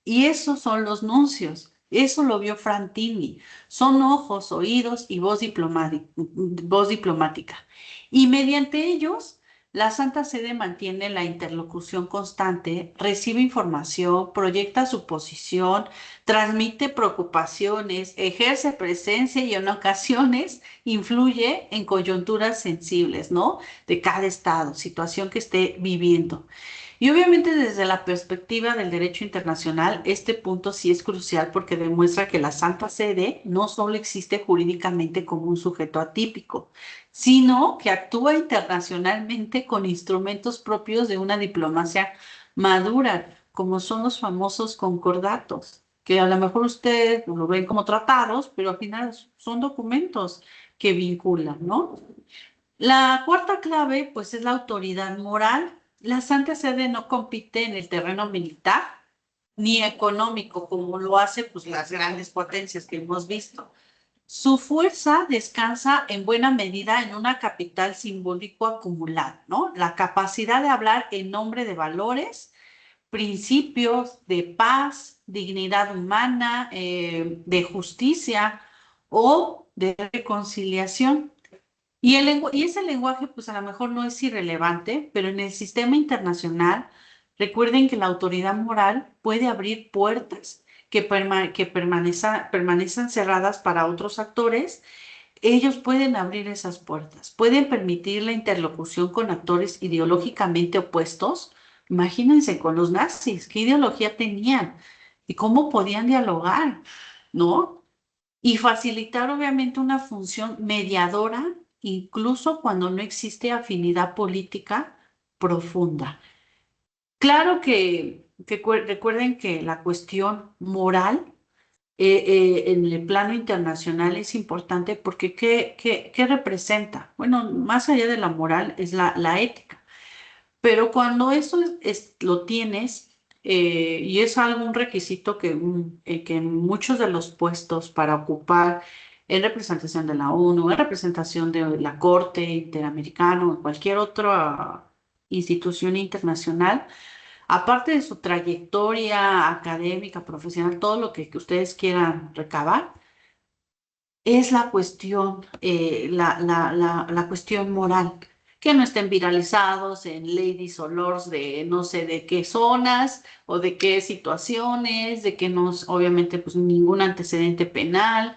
Y esos son los nuncios. Eso lo vio Fratini. Son ojos, oídos y voz diplomática. Y mediante ellos, la Santa Sede mantiene la interlocución constante, recibe información, proyecta su posición, transmite preocupaciones, ejerce presencia y en ocasiones influye en coyunturas sensibles, ¿no? De cada estado, situación que esté viviendo. Y obviamente desde la perspectiva del derecho internacional, este punto sí es crucial porque demuestra que la Santa Sede no solo existe jurídicamente como un sujeto atípico, sino que actúa internacionalmente con instrumentos propios de una diplomacia madura, como son los famosos concordatos, que a lo mejor ustedes lo ven como tratados, pero al final son documentos que vinculan, ¿no? La cuarta clave, pues, es la autoridad moral. La Santa Sede no compite en el terreno militar ni económico, como lo hacen pues, las grandes potencias que hemos visto. Su fuerza descansa en buena medida en una capital simbólico acumulada, ¿no? La capacidad de hablar en nombre de valores, principios de paz, dignidad humana, de justicia o de reconciliación. Y ese lenguaje, pues a lo mejor no es irrelevante, pero en el sistema internacional, recuerden que la autoridad moral puede abrir puertas que permanezcan cerradas para otros actores. Ellos pueden abrir esas puertas, pueden permitir la interlocución con actores ideológicamente opuestos. Imagínense con los nazis, qué ideología tenían y cómo podían dialogar, ¿no? Y facilitar obviamente una función mediadora, incluso cuando no existe afinidad política profunda. Claro que recuerden que la cuestión moral en el plano internacional es importante porque ¿qué representa? Bueno, más allá de la moral es la ética. Pero cuando eso lo tienes, y es algún requisito que en muchos de los puestos para ocupar en representación de la ONU, en representación de la Corte Interamericana o en cualquier otra institución internacional, aparte de su trayectoria académica, profesional, todo lo que ustedes quieran recabar, es la cuestión, la cuestión moral, que no estén viralizados en ladies o lords de no sé de qué zonas o de qué situaciones, de que no, obviamente, pues ningún antecedente penal,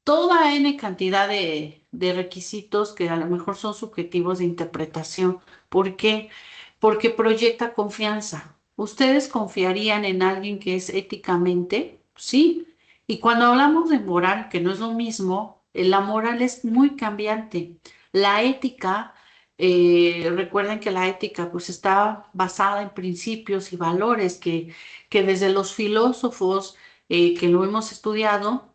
toda N cantidad de requisitos que a lo mejor son subjetivos de interpretación. ¿Por qué? Porque proyecta confianza. ¿Ustedes confiarían en alguien que es éticamente? Sí. Y cuando hablamos de moral, que no es lo mismo, la moral es muy cambiante. La ética, recuerden que la ética pues está basada en principios y valores que desde los filósofos que lo hemos estudiado,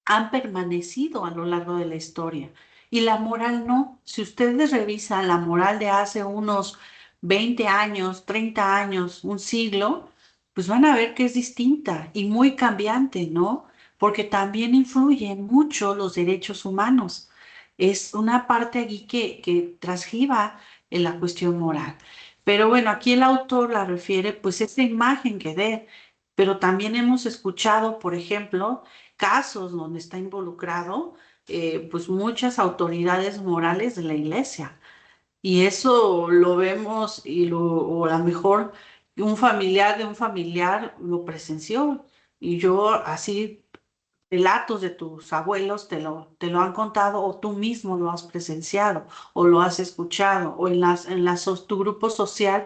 han permanecido a lo largo de la historia. Y la moral no. Si ustedes revisan la moral de hace unos 20 años, 30 años, un siglo, pues van a ver que es distinta y muy cambiante, ¿no? Porque también influyen mucho los derechos humanos. Es una parte aquí que transgiba en la cuestión moral. Pero bueno, aquí el autor la refiere, pues, esa imagen que dé. Pero también hemos escuchado, por ejemplo, casos donde está involucrado pues muchas autoridades morales de la iglesia. Y eso lo vemos o a lo mejor un familiar de un familiar lo presenció. Y yo así, relatos de tus abuelos te lo han contado o tú mismo lo has presenciado o lo has escuchado o tu grupo social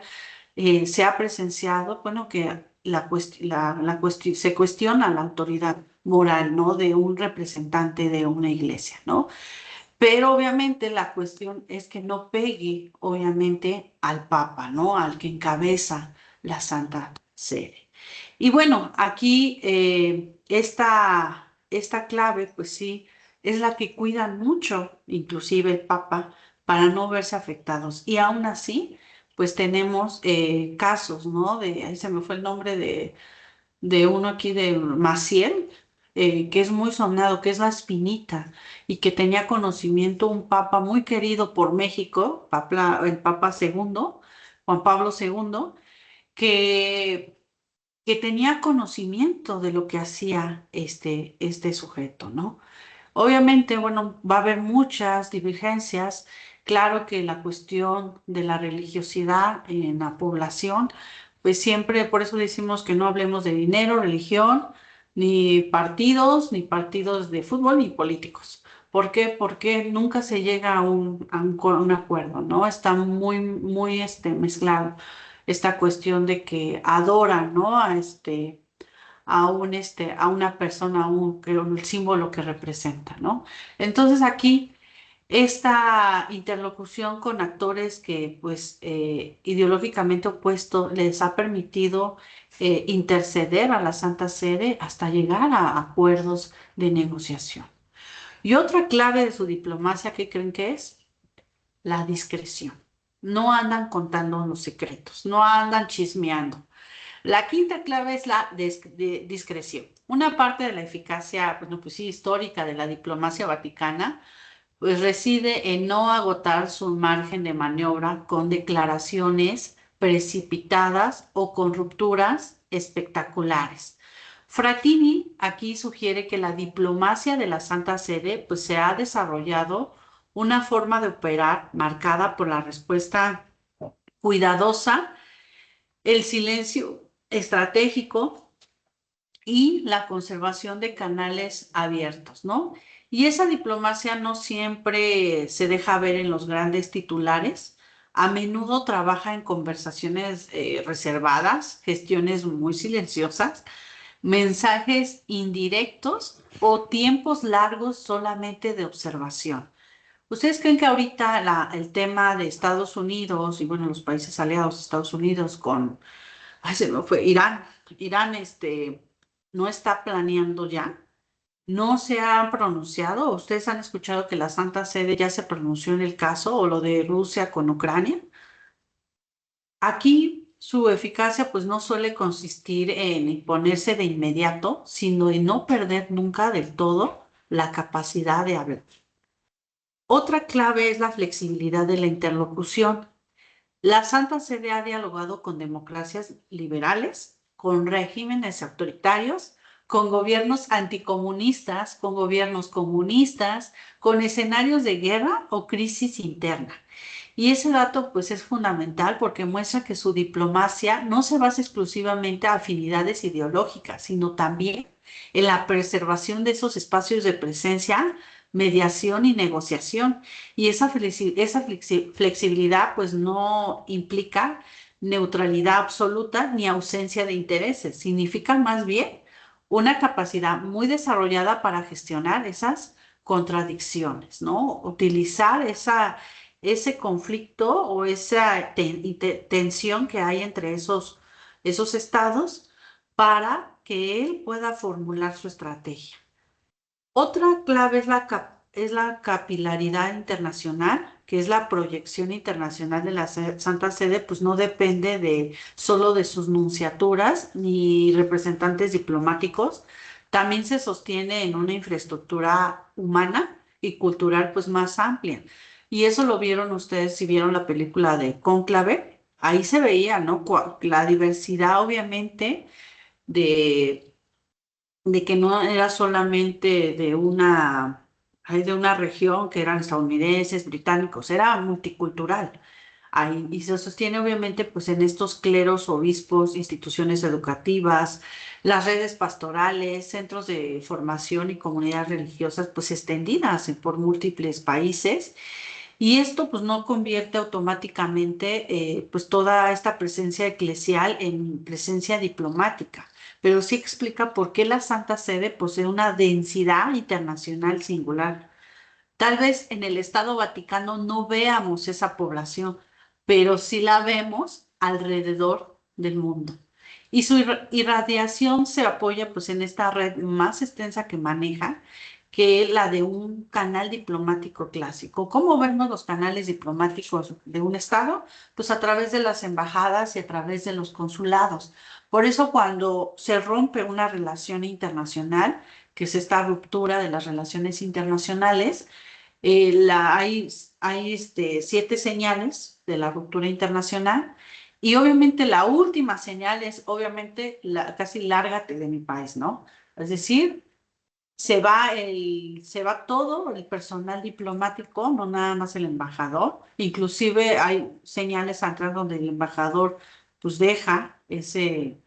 se ha presenciado, bueno, que se cuestiona la autoridad moral, ¿no? De un representante de una iglesia, ¿no? Pero obviamente la cuestión es que no pegue, obviamente, al Papa, ¿no? Al que encabeza la Santa Sede. Y bueno, aquí esta clave, pues sí, es la que cuidan mucho, inclusive el Papa, para no verse afectados. Y aún así, pues tenemos casos, ¿no? Ahí se me fue el nombre de uno aquí de Maciel, que es muy sonado, que es la Espinita, y que tenía conocimiento un papa muy querido por México, el Papa segundo, Juan Pablo segundo, que que tenía conocimiento de lo que hacía este sujeto, ¿no? Obviamente, bueno, va a haber muchas divergencias. Claro que la cuestión de la religiosidad en la población, pues siempre, por eso decimos que no hablemos de dinero, religión, ni partidos de fútbol, ni políticos. ¿Por qué? Porque nunca se llega a un acuerdo, ¿no? Está muy mezclado esta cuestión de que adoran, ¿no? A una persona, el símbolo que representa, ¿no? Entonces aquí esta interlocución con actores que pues ideológicamente opuestos les ha permitido interceder a la Santa Sede hasta llegar a acuerdos de negociación. Y otra clave de su diplomacia, ¿qué creen que es? La discreción. No andan contando los secretos, no andan chismeando. La quinta clave es la discreción. Una parte de la eficacia, bueno, pues sí, histórica de la diplomacia vaticana, pues reside en no agotar su margen de maniobra con declaraciones precipitadas o con rupturas espectaculares. Fratini aquí sugiere que la diplomacia de la Santa Sede pues se ha desarrollado una forma de operar marcada por la respuesta cuidadosa, el silencio estratégico y la conservación de canales abiertos, ¿no? Y esa diplomacia no siempre se deja ver en los grandes titulares. A menudo trabaja en conversaciones reservadas, gestiones muy silenciosas, mensajes indirectos o tiempos largos solamente de observación. ¿Ustedes creen que ahorita el tema de Estados Unidos y bueno, los países aliados de Estados Unidos con se me fue, Irán, no está planeando ya, no se ha pronunciado? ¿Ustedes han escuchado que la Santa Sede ya se pronunció en el caso o lo de Rusia con Ucrania? Aquí su eficacia pues no suele consistir en imponerse de inmediato, sino en no perder nunca del todo la capacidad de hablar. Otra clave es la flexibilidad de la interlocución. La Santa Sede ha dialogado con democracias liberales, con regímenes autoritarios, con gobiernos anticomunistas, con gobiernos comunistas, con escenarios de guerra o crisis interna. Y ese dato pues es fundamental porque muestra que su diplomacia no se basa exclusivamente a afinidades ideológicas, sino también en la preservación de esos espacios de presencia, mediación y negociación. Y esa flexibilidad pues no implica neutralidad absoluta ni ausencia de intereses, significa más bien una capacidad muy desarrollada para gestionar esas contradicciones, ¿no? Utilizar ese conflicto o esa tensión que hay entre esos estados para que él pueda formular su estrategia. Otra clave es la capilaridad internacional, que es la proyección internacional de la Santa Sede, pues no depende solo de sus nunciaturas ni representantes diplomáticos, también se sostiene en una infraestructura humana y cultural pues más amplia. Y eso lo vieron ustedes si vieron la película de Cónclave, ahí se veía, ¿no? La diversidad obviamente de que no era solamente de una región que eran estadounidenses, británicos, era multicultural. Ahí, y se sostiene obviamente pues en estos cleros, obispos, instituciones educativas, las redes pastorales, centros de formación y comunidades religiosas pues extendidas por múltiples países. Y esto pues no convierte automáticamente pues toda esta presencia eclesial en presencia diplomática, pero sí explica por qué la Santa Sede posee una densidad internacional singular. Tal vez en el Estado Vaticano no veamos esa población, pero sí la vemos alrededor del mundo. Y su irradiación se apoya pues en esta red más extensa que maneja, que es la de un canal diplomático clásico. ¿Cómo vemos los canales diplomáticos de un Estado? Pues a través de las embajadas y a través de los consulados. Por eso cuando se rompe una relación internacional, que es esta ruptura de las relaciones internacionales, hay 7 señales de la ruptura internacional Y obviamente la última señal es, obviamente, casi lárgate de mi país, ¿no? Es decir, se va todo el personal diplomático, no nada más el embajador. Inclusive hay señales atrás donde el embajador pues deja ese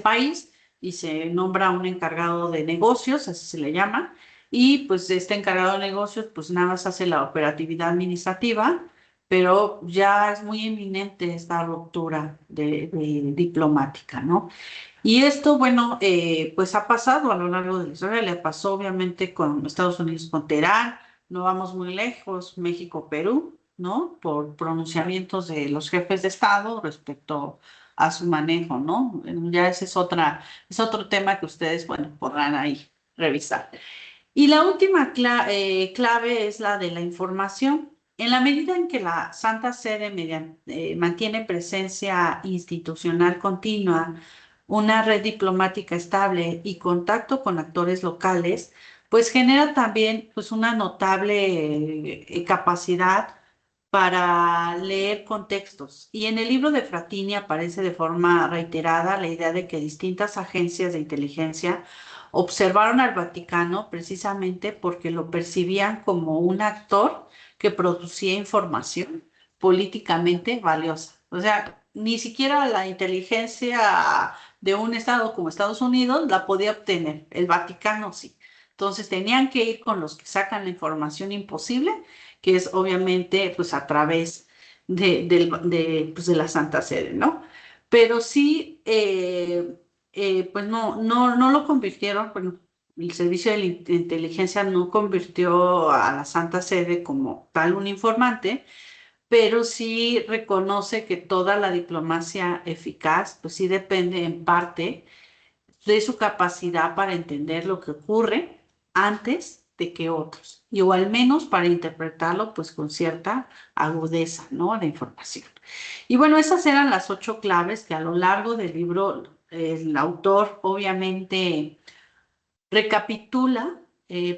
país y se nombra un encargado de negocios, así se le llama, y pues este encargado de negocios pues nada más hace la operatividad administrativa, pero ya es muy inminente esta ruptura de diplomática, ¿no? Y esto, bueno, pues ha pasado a lo largo de la historia, le pasó obviamente con Estados Unidos con Teherán, no vamos muy lejos, México, Perú, ¿no? Por pronunciamientos de los jefes de Estado respecto a su manejo, ¿no? Ya ese es otro tema que ustedes, bueno, podrán ahí revisar. Y la última clave es la de la información. En la medida en que la Santa Sede mantiene presencia institucional continua, una red diplomática estable y contacto con actores locales, pues genera también pues, una notable capacidad para leer contextos. Y en el libro de Fratini aparece de forma reiterada la idea de que distintas agencias de inteligencia observaron al Vaticano precisamente porque lo percibían como un actor que producía información políticamente valiosa. O sea, ni siquiera la inteligencia de un estado como Estados Unidos la podía obtener, el Vaticano sí. Entonces tenían que ir con los que sacan la información imposible, que es obviamente pues a través pues, de la Santa Sede, ¿no? Pero sí, pues no lo convirtieron, bueno, el servicio de inteligencia no convirtió a la Santa Sede como tal un informante, pero sí reconoce que toda la diplomacia eficaz, pues sí depende en parte de su capacidad para entender lo que ocurre antes de que otros, y o al menos para interpretarlo pues con cierta agudeza, ¿no? De información. Y bueno, esas eran las 8 claves que a lo largo del libro el autor obviamente recapitula,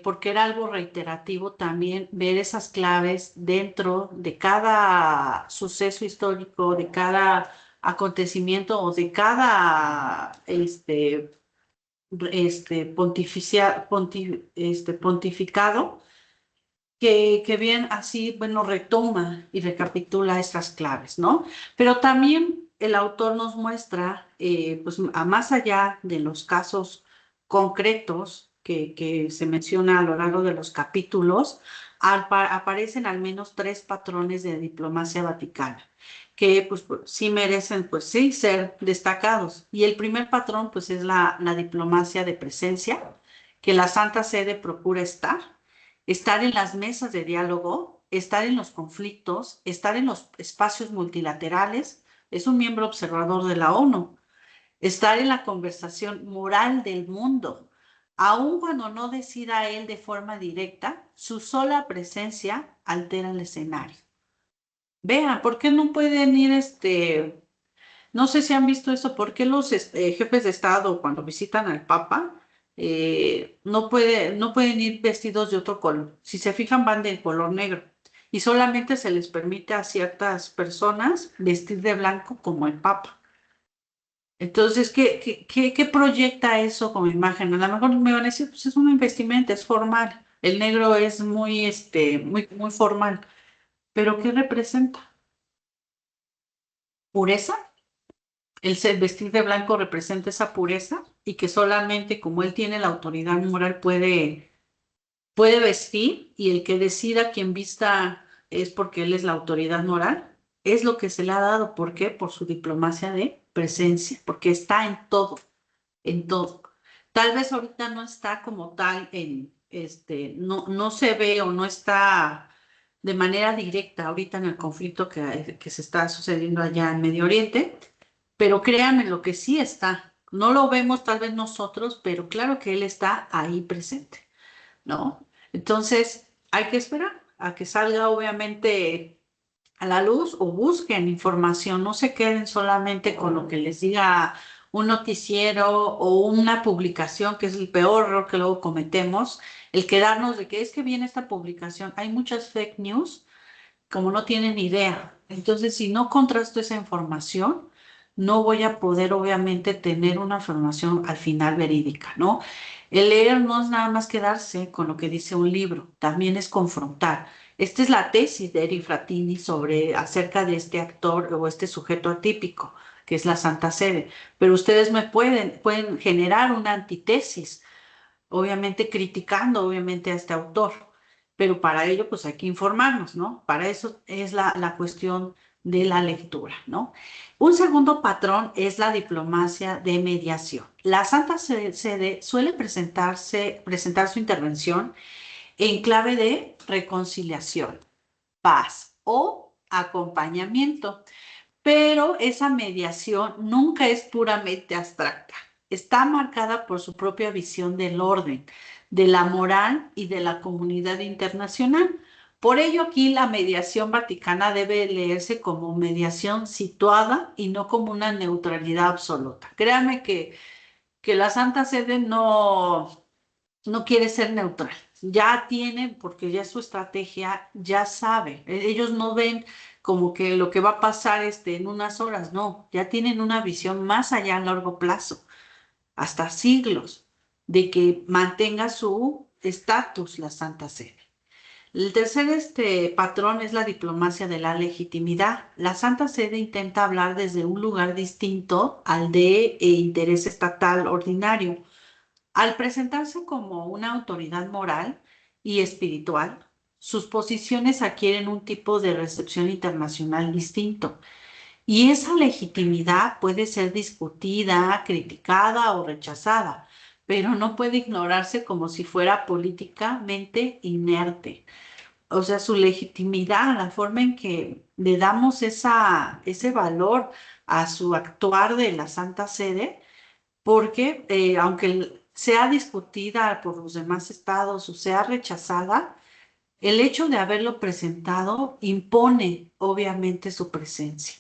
porque era algo reiterativo también ver esas claves dentro de cada suceso histórico, de cada acontecimiento o de cada pontificado que bien así, bueno, retoma y recapitula estas claves, ¿no? Pero también el autor nos muestra, pues, a más allá de los casos concretos que se menciona a lo largo de los capítulos, aparecen al menos 3 patrones de diplomacia vaticana que pues sí merecen pues sí ser destacados. Y el primer patrón pues es la diplomacia de presencia, que la Santa Sede procura estar en las mesas de diálogo, estar en los conflictos, estar en los espacios multilaterales, es un miembro observador de la ONU, estar en la conversación moral del mundo. Aun cuando no decida él de forma directa, su sola presencia altera el escenario. Vean, ¿por qué no pueden ir no sé si han visto eso, ¿por qué los jefes de Estado cuando visitan al Papa no pueden ir vestidos de otro color? Si se fijan, van de color negro y solamente se les permite a ciertas personas vestir de blanco como el Papa. Entonces, ¿qué proyecta eso como imagen? A lo mejor me van a decir, pues es una vestimenta, es formal. El negro es muy formal. ¿Pero qué representa? ¿Pureza? Vestir de blanco representa esa pureza y que solamente como él tiene la autoridad moral puede vestir y el que decida quién vista es porque él es la autoridad moral. Es lo que se le ha dado. ¿Por qué? Por su diplomacia de presencia, porque está en todo, en todo. Tal vez ahorita no está como tal no se ve o no está de manera directa ahorita en el conflicto que se está sucediendo allá en Medio Oriente, pero créanme lo que sí está. No lo vemos tal vez nosotros, pero claro que él está ahí presente, ¿no? Entonces, hay que esperar a que salga obviamente a la luz o busquen información, no se queden solamente con lo que les diga un noticiero o una publicación, que es el peor error que luego cometemos, el quedarnos de que es que viene esta publicación. Hay muchas fake news como no tienen idea. Entonces, si no contrasto esa información, no voy a poder, obviamente, tener una información al final verídica, ¿no? El leer no es nada más quedarse con lo que dice un libro, también es confrontar. Esta es la tesis de Eric Frattini sobre acerca de este actor o este sujeto atípico, que es la Santa Sede. Pero ustedes pueden generar una antitesis, obviamente criticando, obviamente, a este autor. Pero para ello, pues hay que informarnos, ¿no? Para eso es la cuestión de la lectura, ¿no? Un segundo patrón es la diplomacia de mediación. La Santa Sede suele presentar su intervención en clave de reconciliación, paz o acompañamiento, pero esa mediación nunca es puramente abstracta. Está marcada por su propia visión del orden, de la moral y de la comunidad internacional. Por ello, aquí la mediación vaticana debe leerse como mediación situada y no como una neutralidad absoluta. Créanme que la Santa Sede no quiere ser neutral. Ya tiene, porque ya su estrategia, ya sabe. Ellos no ven como que lo que va a pasar en unas horas, no. Ya tienen una visión más allá a largo plazo, hasta siglos, de que mantenga su estatus la Santa Sede. El tercer patrón es la diplomacia de la legitimidad. La Santa Sede intenta hablar desde un lugar distinto al de interés estatal ordinario. Al presentarse como una autoridad moral y espiritual, sus posiciones adquieren un tipo de recepción internacional distinto. Y esa legitimidad puede ser discutida, criticada o rechazada, pero no puede ignorarse como si fuera políticamente inerte. O sea, su legitimidad, la forma en que le damos ese valor a su actuar de la Santa Sede, porque aunque sea discutida por los demás estados o sea rechazada, el hecho de haberlo presentado impone obviamente su presencia.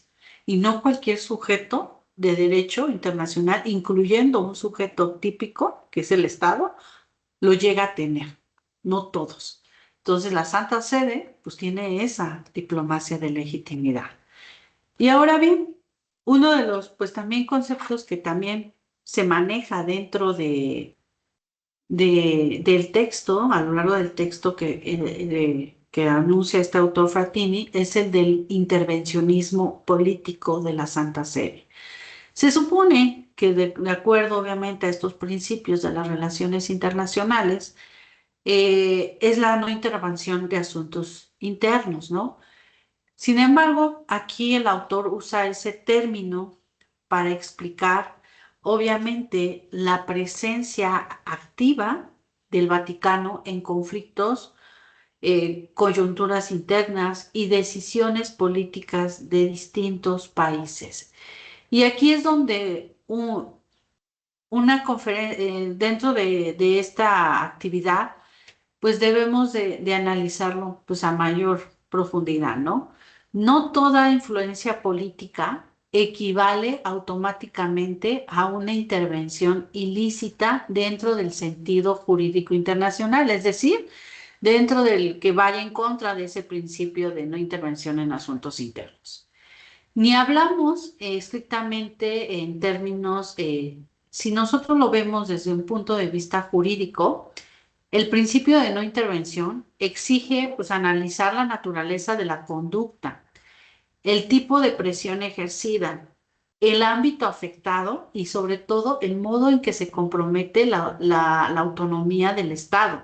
Y no cualquier sujeto de derecho internacional, incluyendo un sujeto típico, que es el Estado, lo llega a tener. No todos. Entonces la Santa Sede pues tiene esa diplomacia de legitimidad. Y ahora bien, uno de los, pues también conceptos que también se maneja dentro del texto, a lo largo del texto que anuncia este autor Frattini, es el del intervencionismo político de la Santa Sede. Se supone que de acuerdo obviamente a estos principios de las relaciones internacionales, es la no intervención de asuntos internos, ¿no? Sin embargo, aquí el autor usa ese término para explicar, obviamente, la presencia activa del Vaticano en conflictos, coyunturas internas y decisiones políticas de distintos países. Y aquí es donde dentro de esta actividad, pues debemos de analizarlo pues a mayor profundidad, ¿no? No toda influencia política equivale automáticamente a una intervención ilícita dentro del sentido jurídico internacional, es decir, dentro del que vaya en contra de ese principio de no intervención en asuntos internos. Ni hablamos estrictamente en términos, si nosotros lo vemos desde un punto de vista jurídico, el principio de no intervención exige pues, analizar la naturaleza de la conducta, el tipo de presión ejercida, el ámbito afectado y sobre todo el modo en que se compromete la autonomía del Estado.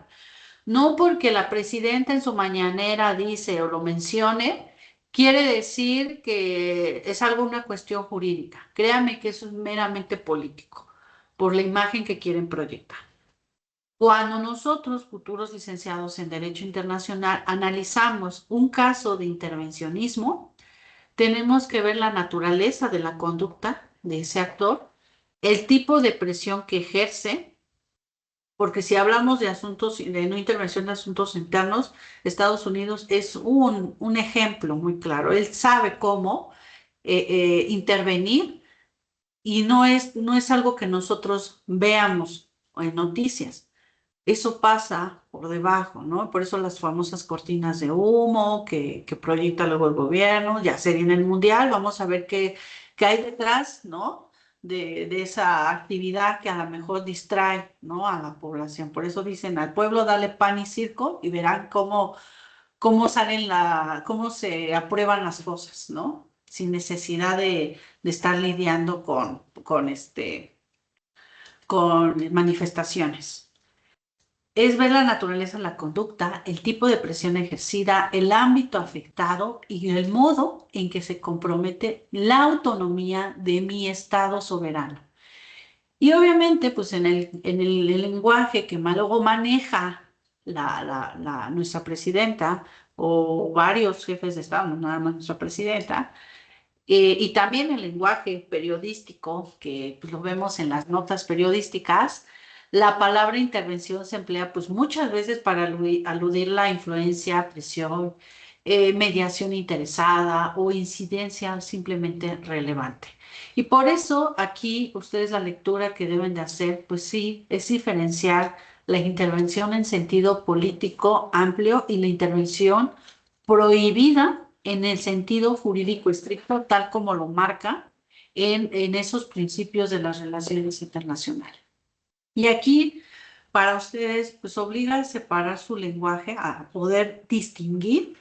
No porque la presidenta en su mañanera dice o lo mencione, quiere decir que es alguna cuestión jurídica. Créame que eso es meramente político, por la imagen que quieren proyectar. Cuando nosotros, futuros licenciados en Derecho Internacional, analizamos un caso de intervencionismo, tenemos que ver la naturaleza de la conducta de ese actor, el tipo de presión que ejerce, porque si hablamos de asuntos, de no intervención de asuntos internos, Estados Unidos es un ejemplo muy claro. Él sabe cómo intervenir y no es algo que nosotros veamos en noticias. eso pasa por debajo, ¿no? Por eso las famosas cortinas de humo que proyecta luego el gobierno, ya sería en el mundial, vamos a ver qué hay detrás, ¿no? De esa actividad que a lo mejor distrae, ¿no? A la población. Por eso dicen al pueblo dale pan y circo y verán cómo se aprueban las cosas, ¿no? Sin necesidad de estar lidiando con manifestaciones. Es ver la naturaleza de la conducta, el tipo de presión ejercida, el ámbito afectado y el modo en que se compromete la autonomía de mi Estado soberano. Y obviamente, pues en el lenguaje que luego maneja nuestra presidenta o varios jefes de Estado, no nada más nuestra presidenta, y también el lenguaje periodístico, que pues, lo vemos en las notas periodísticas, la palabra intervención se emplea pues muchas veces para aludir la influencia, presión, mediación interesada o incidencia simplemente relevante. Y por eso aquí ustedes la lectura que deben de hacer, pues sí, es diferenciar la intervención en sentido político amplio y la intervención prohibida en el sentido jurídico estricto, tal como lo marca en esos principios de las relaciones internacionales. Y aquí, para ustedes, pues obliga a separar su lenguaje, a poder distinguir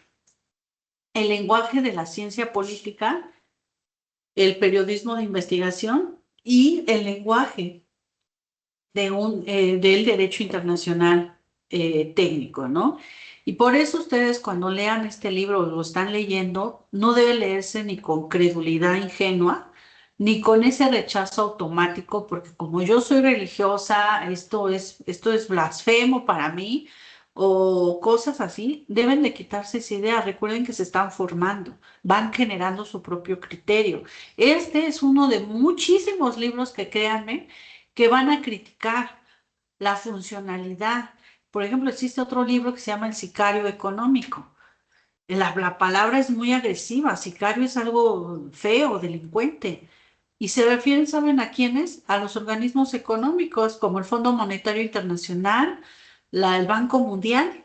el lenguaje de la ciencia política, el periodismo de investigación y el lenguaje del derecho internacional técnico, ¿no? Y por eso ustedes cuando lean este libro o lo están leyendo, no debe leerse ni con credulidad ingenua, ni con ese rechazo automático, porque como yo soy religiosa, esto es blasfemo para mí, o cosas así, deben de quitarse esa idea. Recuerden que se están formando, van generando su propio criterio. Este es uno de muchísimos libros que créanme, que van a criticar la funcionalidad. Por ejemplo, existe otro libro que se llama El sicario económico. La palabra es muy agresiva, sicario es algo feo, delincuente. Y se refieren, ¿saben a quiénes? A los organismos económicos como el Fondo Monetario Internacional, el Banco Mundial.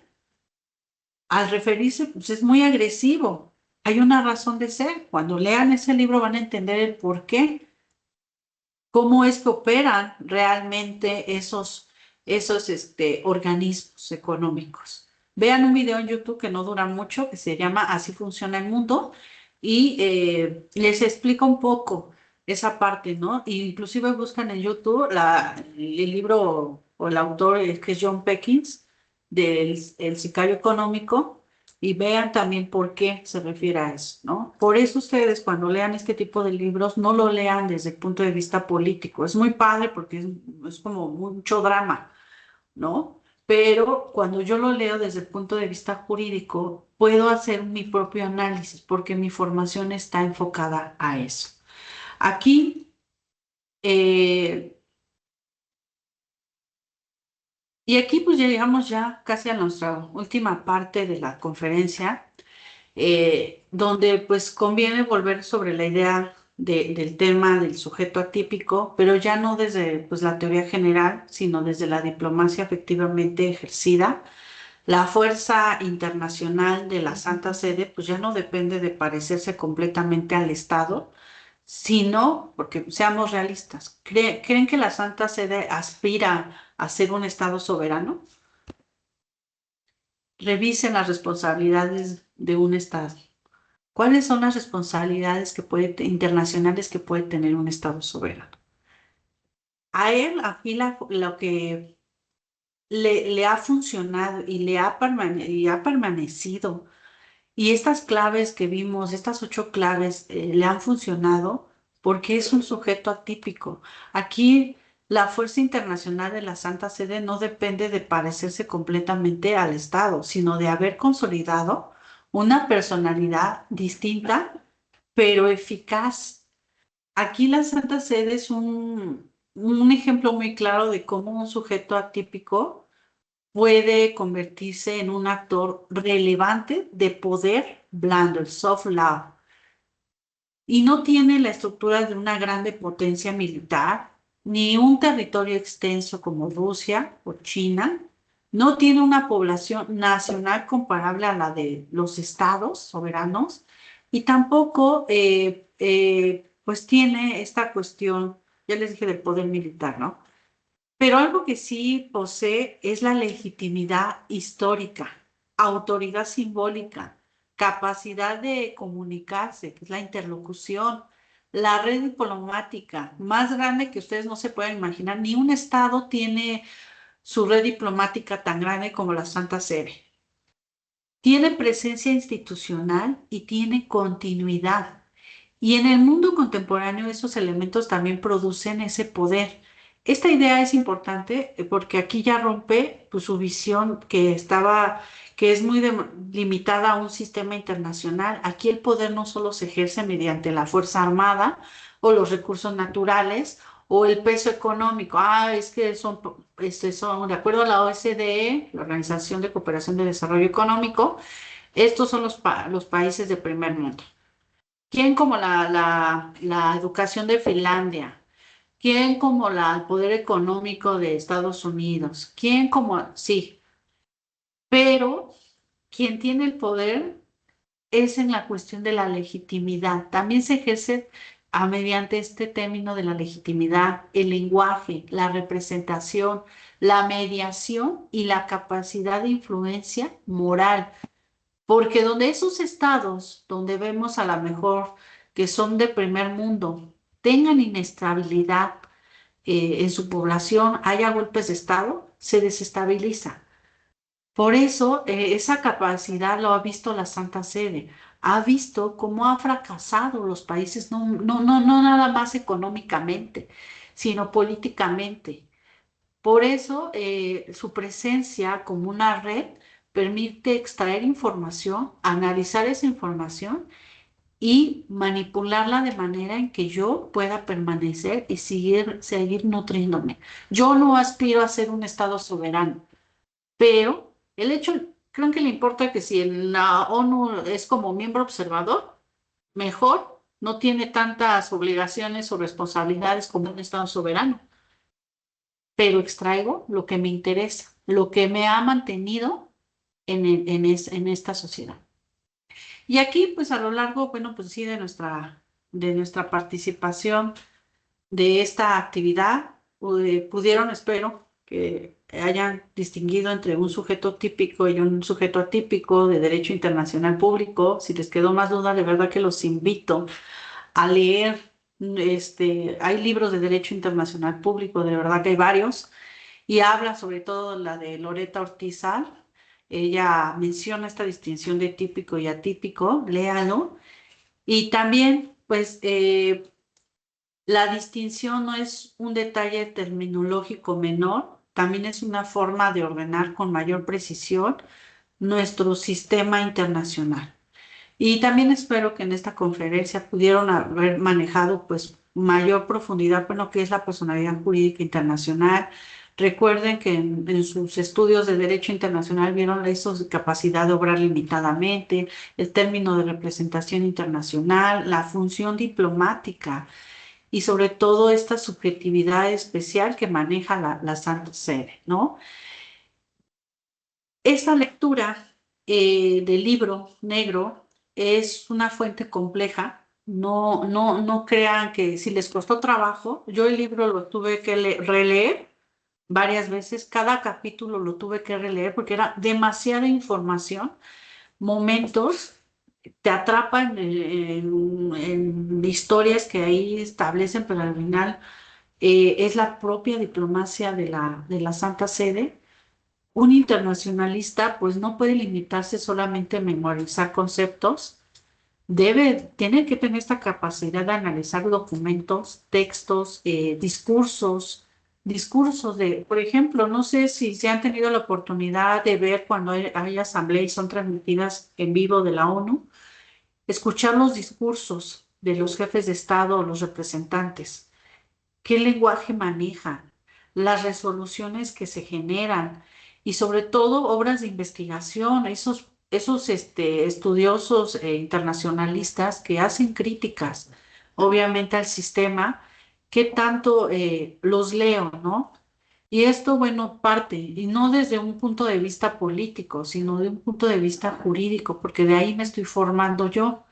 Al referirse, pues es muy agresivo. Hay una razón de ser. Cuando lean ese libro van a entender el por qué, cómo es que operan realmente esos organismos económicos. Vean un video en YouTube que no dura mucho, que se llama Así funciona el mundo, y les explica un poco esa parte, ¿no? E inclusive buscan en YouTube el libro o el autor que es John Perkins, del El sicario económico, y vean también por qué se refiere a eso, ¿no? Por eso ustedes cuando lean este tipo de libros no lo lean desde el punto de vista político. Es muy padre porque es como mucho drama, ¿no? Pero cuando yo lo leo desde el punto de vista jurídico, puedo hacer mi propio análisis porque mi formación está enfocada a eso. Aquí, eh, y aquí pues ya llegamos ya casi a nuestra última parte de la conferencia. Donde pues conviene volver sobre la idea del tema del sujeto atípico, pero ya no desde pues, la teoría general, sino desde la diplomacia efectivamente ejercida. La fuerza internacional de la Santa Sede pues ya no depende de parecerse completamente al Estado, sino, porque seamos realistas, ¿creen que la Santa Sede aspira a ser un Estado soberano? Revisen las responsabilidades de un Estado. ¿Cuáles son las responsabilidades internacionales que puede tener un Estado soberano? A él, aquí lo que le ha funcionado y ha permanecido, y estas claves que vimos, estas 8 claves, le han funcionado porque es un sujeto atípico. Aquí la fuerza internacional de la Santa Sede no depende de parecerse completamente al Estado, sino de haber consolidado una personalidad distinta pero eficaz. Aquí la Santa Sede es un ejemplo muy claro de cómo un sujeto atípico puede convertirse en un actor relevante de poder blando, el soft law, y no tiene la estructura de una grande potencia militar, ni un territorio extenso como Rusia o China, no tiene una población nacional comparable a la de los estados soberanos y tampoco pues tiene esta cuestión, ya les dije, del poder militar, ¿no? Pero algo que sí posee es la legitimidad histórica, autoridad simbólica, capacidad de comunicarse, que es la interlocución, la red diplomática más grande que ustedes no se pueden imaginar. Ni un estado tiene su red diplomática tan grande como la Santa Sede. Tiene presencia institucional y tiene continuidad. Y en el mundo contemporáneo esos elementos también producen ese poder. Esta idea es importante porque aquí ya rompe pues, su visión que es muy limitada a un sistema internacional. Aquí el poder no solo se ejerce mediante la fuerza armada o los recursos naturales o el peso económico. Ah, es que son de acuerdo a la OSDE, la Organización de Cooperación de Desarrollo Económico, estos son los países de primer mundo. ¿Quién como la educación de Finlandia? ¿Quién como el poder económico de Estados Unidos? ¿Quién como, sí, pero quien tiene el poder es en la cuestión de la legitimidad. También se ejerce mediante este término de la legitimidad, el lenguaje, la representación, la mediación y la capacidad de influencia moral. Porque donde esos estados, donde vemos a lo mejor que son de primer mundo, tengan inestabilidad en su población, haya golpes de estado, se desestabiliza. Por eso, esa capacidad lo ha visto la Santa Sede, ha visto cómo han fracasado los países, no nada más económicamente, sino políticamente. Por eso, su presencia como una red permite extraer información, analizar esa información y manipularla de manera en que yo pueda permanecer y seguir nutriéndome. Yo no aspiro a ser un Estado soberano, pero el hecho, creo que le importa que si en la ONU es como miembro observador, mejor, no tiene tantas obligaciones o responsabilidades como un Estado soberano, pero extraigo lo que me interesa, lo que me ha mantenido en esta sociedad. Y aquí, pues a lo largo, bueno, pues sí, de nuestra participación de esta actividad, pudieron, espero, que hayan distinguido entre un sujeto típico y un sujeto atípico de derecho internacional público. Si les quedó más duda, de verdad que los invito a leer. Hay libros de derecho internacional público, de verdad que hay varios y habla sobre todo la de Loretta Ortizal. Ella menciona esta distinción de típico y atípico, léalo. Y también, pues, la distinción no es un detalle terminológico menor, también es una forma de ordenar con mayor precisión nuestro sistema internacional. Y también espero que en esta conferencia pudieron haber manejado pues mayor profundidad con lo que es la personalidad jurídica internacional. Recuerden que en sus estudios de derecho internacional vieron esa capacidad de obrar limitadamente, el término de representación internacional, la función diplomática y sobre todo esta subjetividad especial que maneja la Santa Sede, ¿no? Esta lectura del libro negro es una fuente compleja. No crean que si les costó trabajo, yo el libro lo tuve que releer varias veces, cada capítulo lo tuve que releer porque era demasiada información, momentos, te atrapan en historias que ahí establecen, pero al final es la propia diplomacia de la Santa Sede. Un internacionalista pues no puede limitarse solamente a memorizar conceptos, tiene que tener esta capacidad de analizar documentos, textos, discursos por ejemplo, no sé si se han tenido la oportunidad de ver cuando hay asambleas y son transmitidas en vivo de la ONU, escuchar los discursos de los jefes de Estado o los representantes, qué lenguaje manejan, las resoluciones que se generan y sobre todo obras de investigación, esos estudiosos internacionalistas que hacen críticas, obviamente, al sistema, qué tanto los leo, ¿no? Y esto, bueno, parte, y no desde un punto de vista político, sino de un punto de vista jurídico, porque de ahí me estoy formando yo.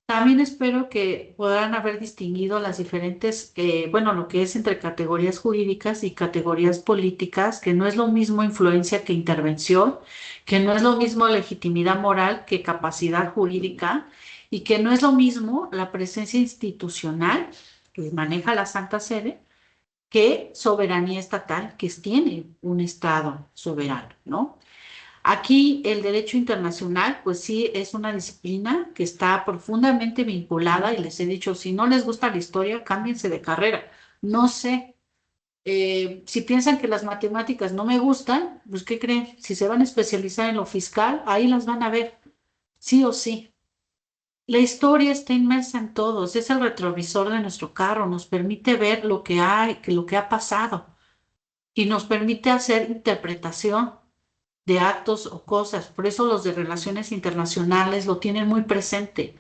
También espero que podrán haber distinguido las diferentes, bueno, lo que es entre categorías jurídicas y categorías políticas, que no es lo mismo influencia que intervención, que no es lo mismo legitimidad moral que capacidad jurídica, y que no es lo mismo la presencia institucional que maneja la Santa Sede que soberanía estatal que tiene un Estado soberano, ¿no? Aquí el derecho internacional, pues sí, es una disciplina que está profundamente vinculada y les he dicho, si no les gusta la historia, cámbiense de carrera. No sé, si piensan que las matemáticas no me gustan, pues ¿qué creen? Si se van a especializar en lo fiscal, ahí las van a ver, sí o sí. La historia está inmersa en todos, es el retrovisor de nuestro carro, nos permite ver lo que hay, lo que ha pasado y nos permite hacer interpretación de actos o cosas. Por eso los de relaciones internacionales lo tienen muy presente.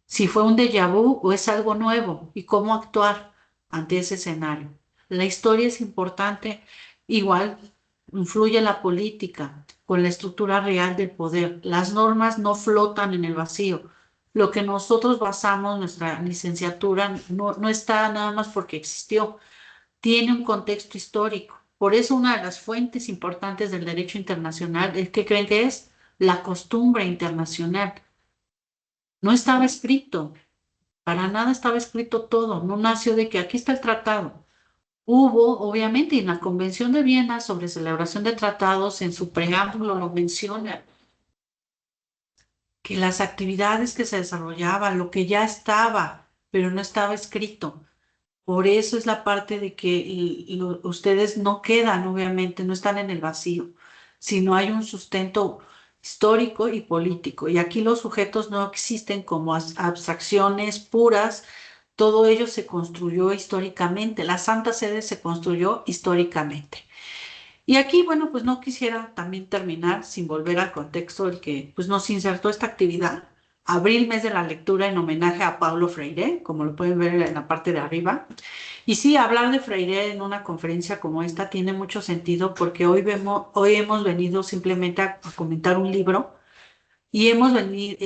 Si fue un déjà vu o es algo nuevo y cómo actuar ante ese escenario. La historia es importante, igual influye la política con la estructura real del poder. Las normas no flotan en el vacío. Lo que nosotros basamos nuestra licenciatura no está nada más porque existió, tiene un contexto histórico. Por eso una de las fuentes importantes del derecho internacional es que creen que es la costumbre internacional. No estaba escrito, para nada estaba escrito todo, no nació de que aquí está el tratado. Hubo, obviamente, en la Convención de Viena sobre celebración de tratados, en su preámbulo lo menciona, que las actividades que se desarrollaban, lo que ya estaba, pero no estaba escrito. Por eso es la parte de que ustedes no quedan, obviamente, no están en el vacío, sino hay un sustento histórico y político. Y aquí los sujetos no existen como abstracciones puras, todo ello se construyó históricamente, la Santa Sede se construyó históricamente. Y aquí, bueno, pues no quisiera también terminar sin volver al contexto del que pues, nos insertó esta actividad. Abril, mes de la lectura en homenaje a Paulo Freire, como lo pueden ver en la parte de arriba. Y sí, hablar de Freire en una conferencia como esta tiene mucho sentido porque hoy hemos venido simplemente a comentar un libro y hemos venido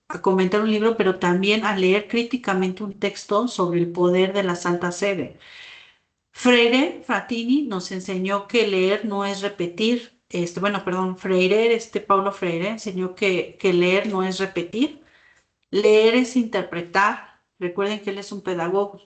a comentar un libro, pero también a leer críticamente un texto sobre el poder de la Santa Sede. Freire Fratini nos enseñó que leer no es repetir, bueno, perdón, Paulo Freire enseñó que leer no es repetir, leer es interpretar. Recuerden que él es un pedagogo,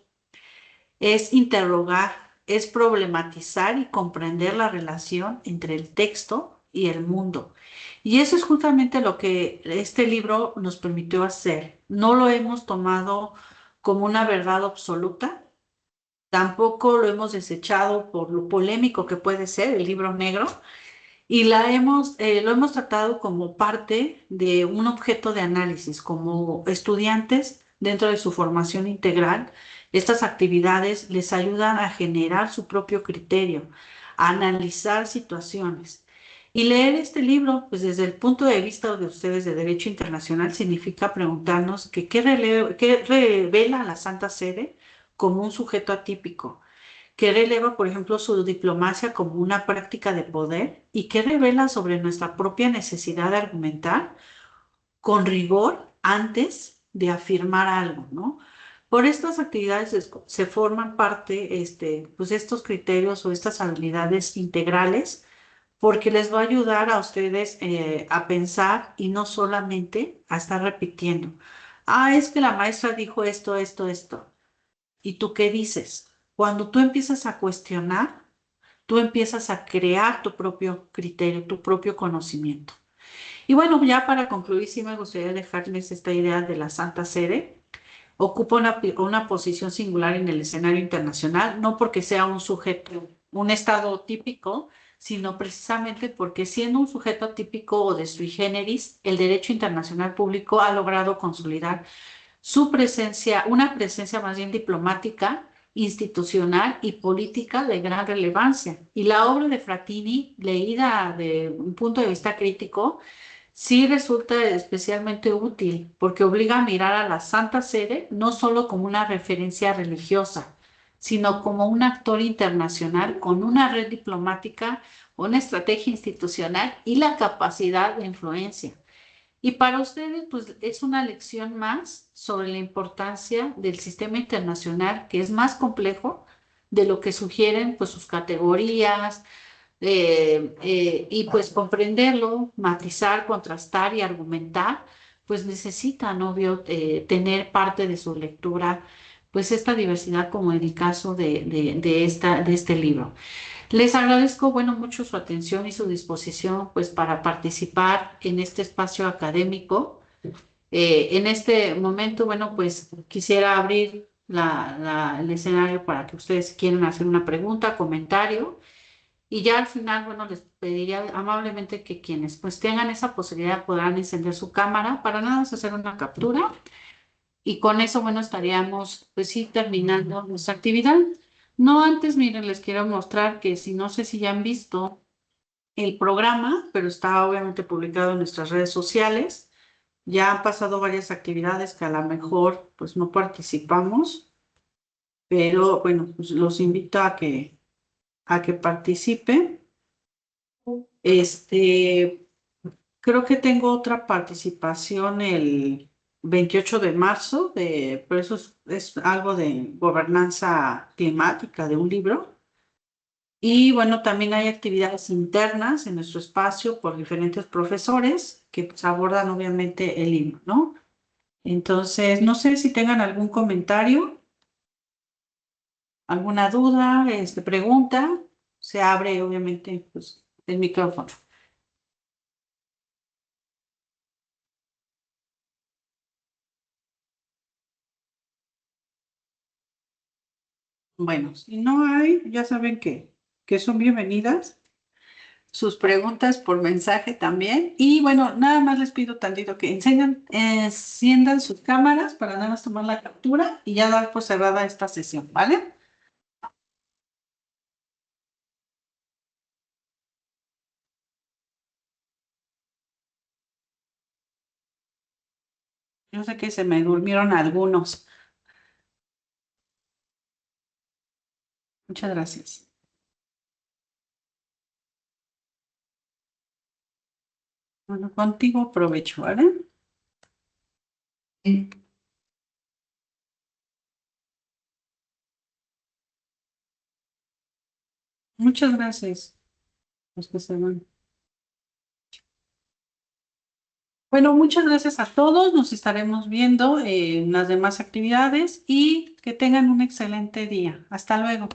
es interrogar, es problematizar y comprender la relación entre el texto y el mundo. Y eso es justamente lo que este libro nos permitió hacer. No lo hemos tomado como una verdad absoluta, tampoco lo hemos desechado por lo polémico que puede ser el libro negro y lo hemos tratado como parte de un objeto de análisis, como estudiantes dentro de su formación integral. Estas actividades les ayudan a generar su propio criterio, a analizar situaciones. Y leer este libro, pues desde el punto de vista de ustedes de Derecho Internacional, significa preguntarnos que qué revela la Santa Sede como un sujeto atípico, que releva, por ejemplo, su diplomacia como una práctica de poder y que revela sobre nuestra propia necesidad de argumentar con rigor antes de afirmar algo, ¿no? Por estas actividades se forman parte, pues estos criterios o estas habilidades integrales, porque les va a ayudar a ustedes a pensar y no solamente a estar repitiendo. Ah, es que la maestra dijo esto, esto, esto. ¿Y tú qué dices? Cuando tú empiezas a cuestionar, tú empiezas a crear tu propio criterio, tu propio conocimiento. Y bueno, ya para concluir, sí me gustaría dejarles esta idea de la Santa Sede. Ocupa una posición singular en el escenario internacional, no porque sea un sujeto, un estado típico, sino precisamente porque siendo un sujeto típico o de sui generis, el derecho internacional público ha logrado consolidar su presencia, una presencia más bien diplomática, institucional y política de gran relevancia. Y la obra de Frattini, leída de un punto de vista crítico, sí resulta especialmente útil porque obliga a mirar a la Santa Sede no solo como una referencia religiosa, sino como un actor internacional con una red diplomática, una estrategia institucional y la capacidad de influencia. Y para ustedes, pues es una lección más sobre la importancia del sistema internacional, que es más complejo de lo que sugieren pues sus categorías, y pues comprenderlo, matizar, contrastar y argumentar, pues necesitan, obvio, tener parte de su lectura, pues esta diversidad como en el caso de este libro. Les agradezco, bueno, mucho su atención y su disposición, pues, para participar en este espacio académico. En este momento, bueno, pues quisiera abrir el escenario para que ustedes quieran hacer una pregunta, comentario, y ya al final, bueno, les pediría amablemente que quienes pues tengan esa posibilidad podrán encender su cámara para nada más hacer una captura y con eso, bueno, estaríamos pues sí terminando nuestra actividad. No antes, miren, les quiero mostrar que si no sé si ya han visto el programa, pero está obviamente publicado en nuestras redes sociales. Ya han pasado varias actividades que a lo mejor pues no participamos, pero bueno, pues los invito a que participen. Este, creo que tengo otra participación el 28 de marzo, pero eso es algo de gobernanza climática de un libro. Y bueno, también hay actividades internas en nuestro espacio por diferentes profesores que pues, abordan obviamente el libro, ¿no? Entonces, no sé si tengan algún comentario, alguna duda, pregunta. Se abre obviamente pues, el micrófono. Bueno, si no hay, ya saben que son bienvenidas sus preguntas por mensaje también. Y bueno, nada más les pido tantito que enciendan sus cámaras para nada más tomar la captura y ya dar por cerrada esta sesión, ¿vale? Yo sé que se me durmieron algunos. Muchas gracias. Bueno, contigo provecho, ¿vale? Sí. Muchas gracias. Los que se van. Bueno, muchas gracias a todos. Nos estaremos viendo en las demás actividades y que tengan un excelente día. Hasta luego.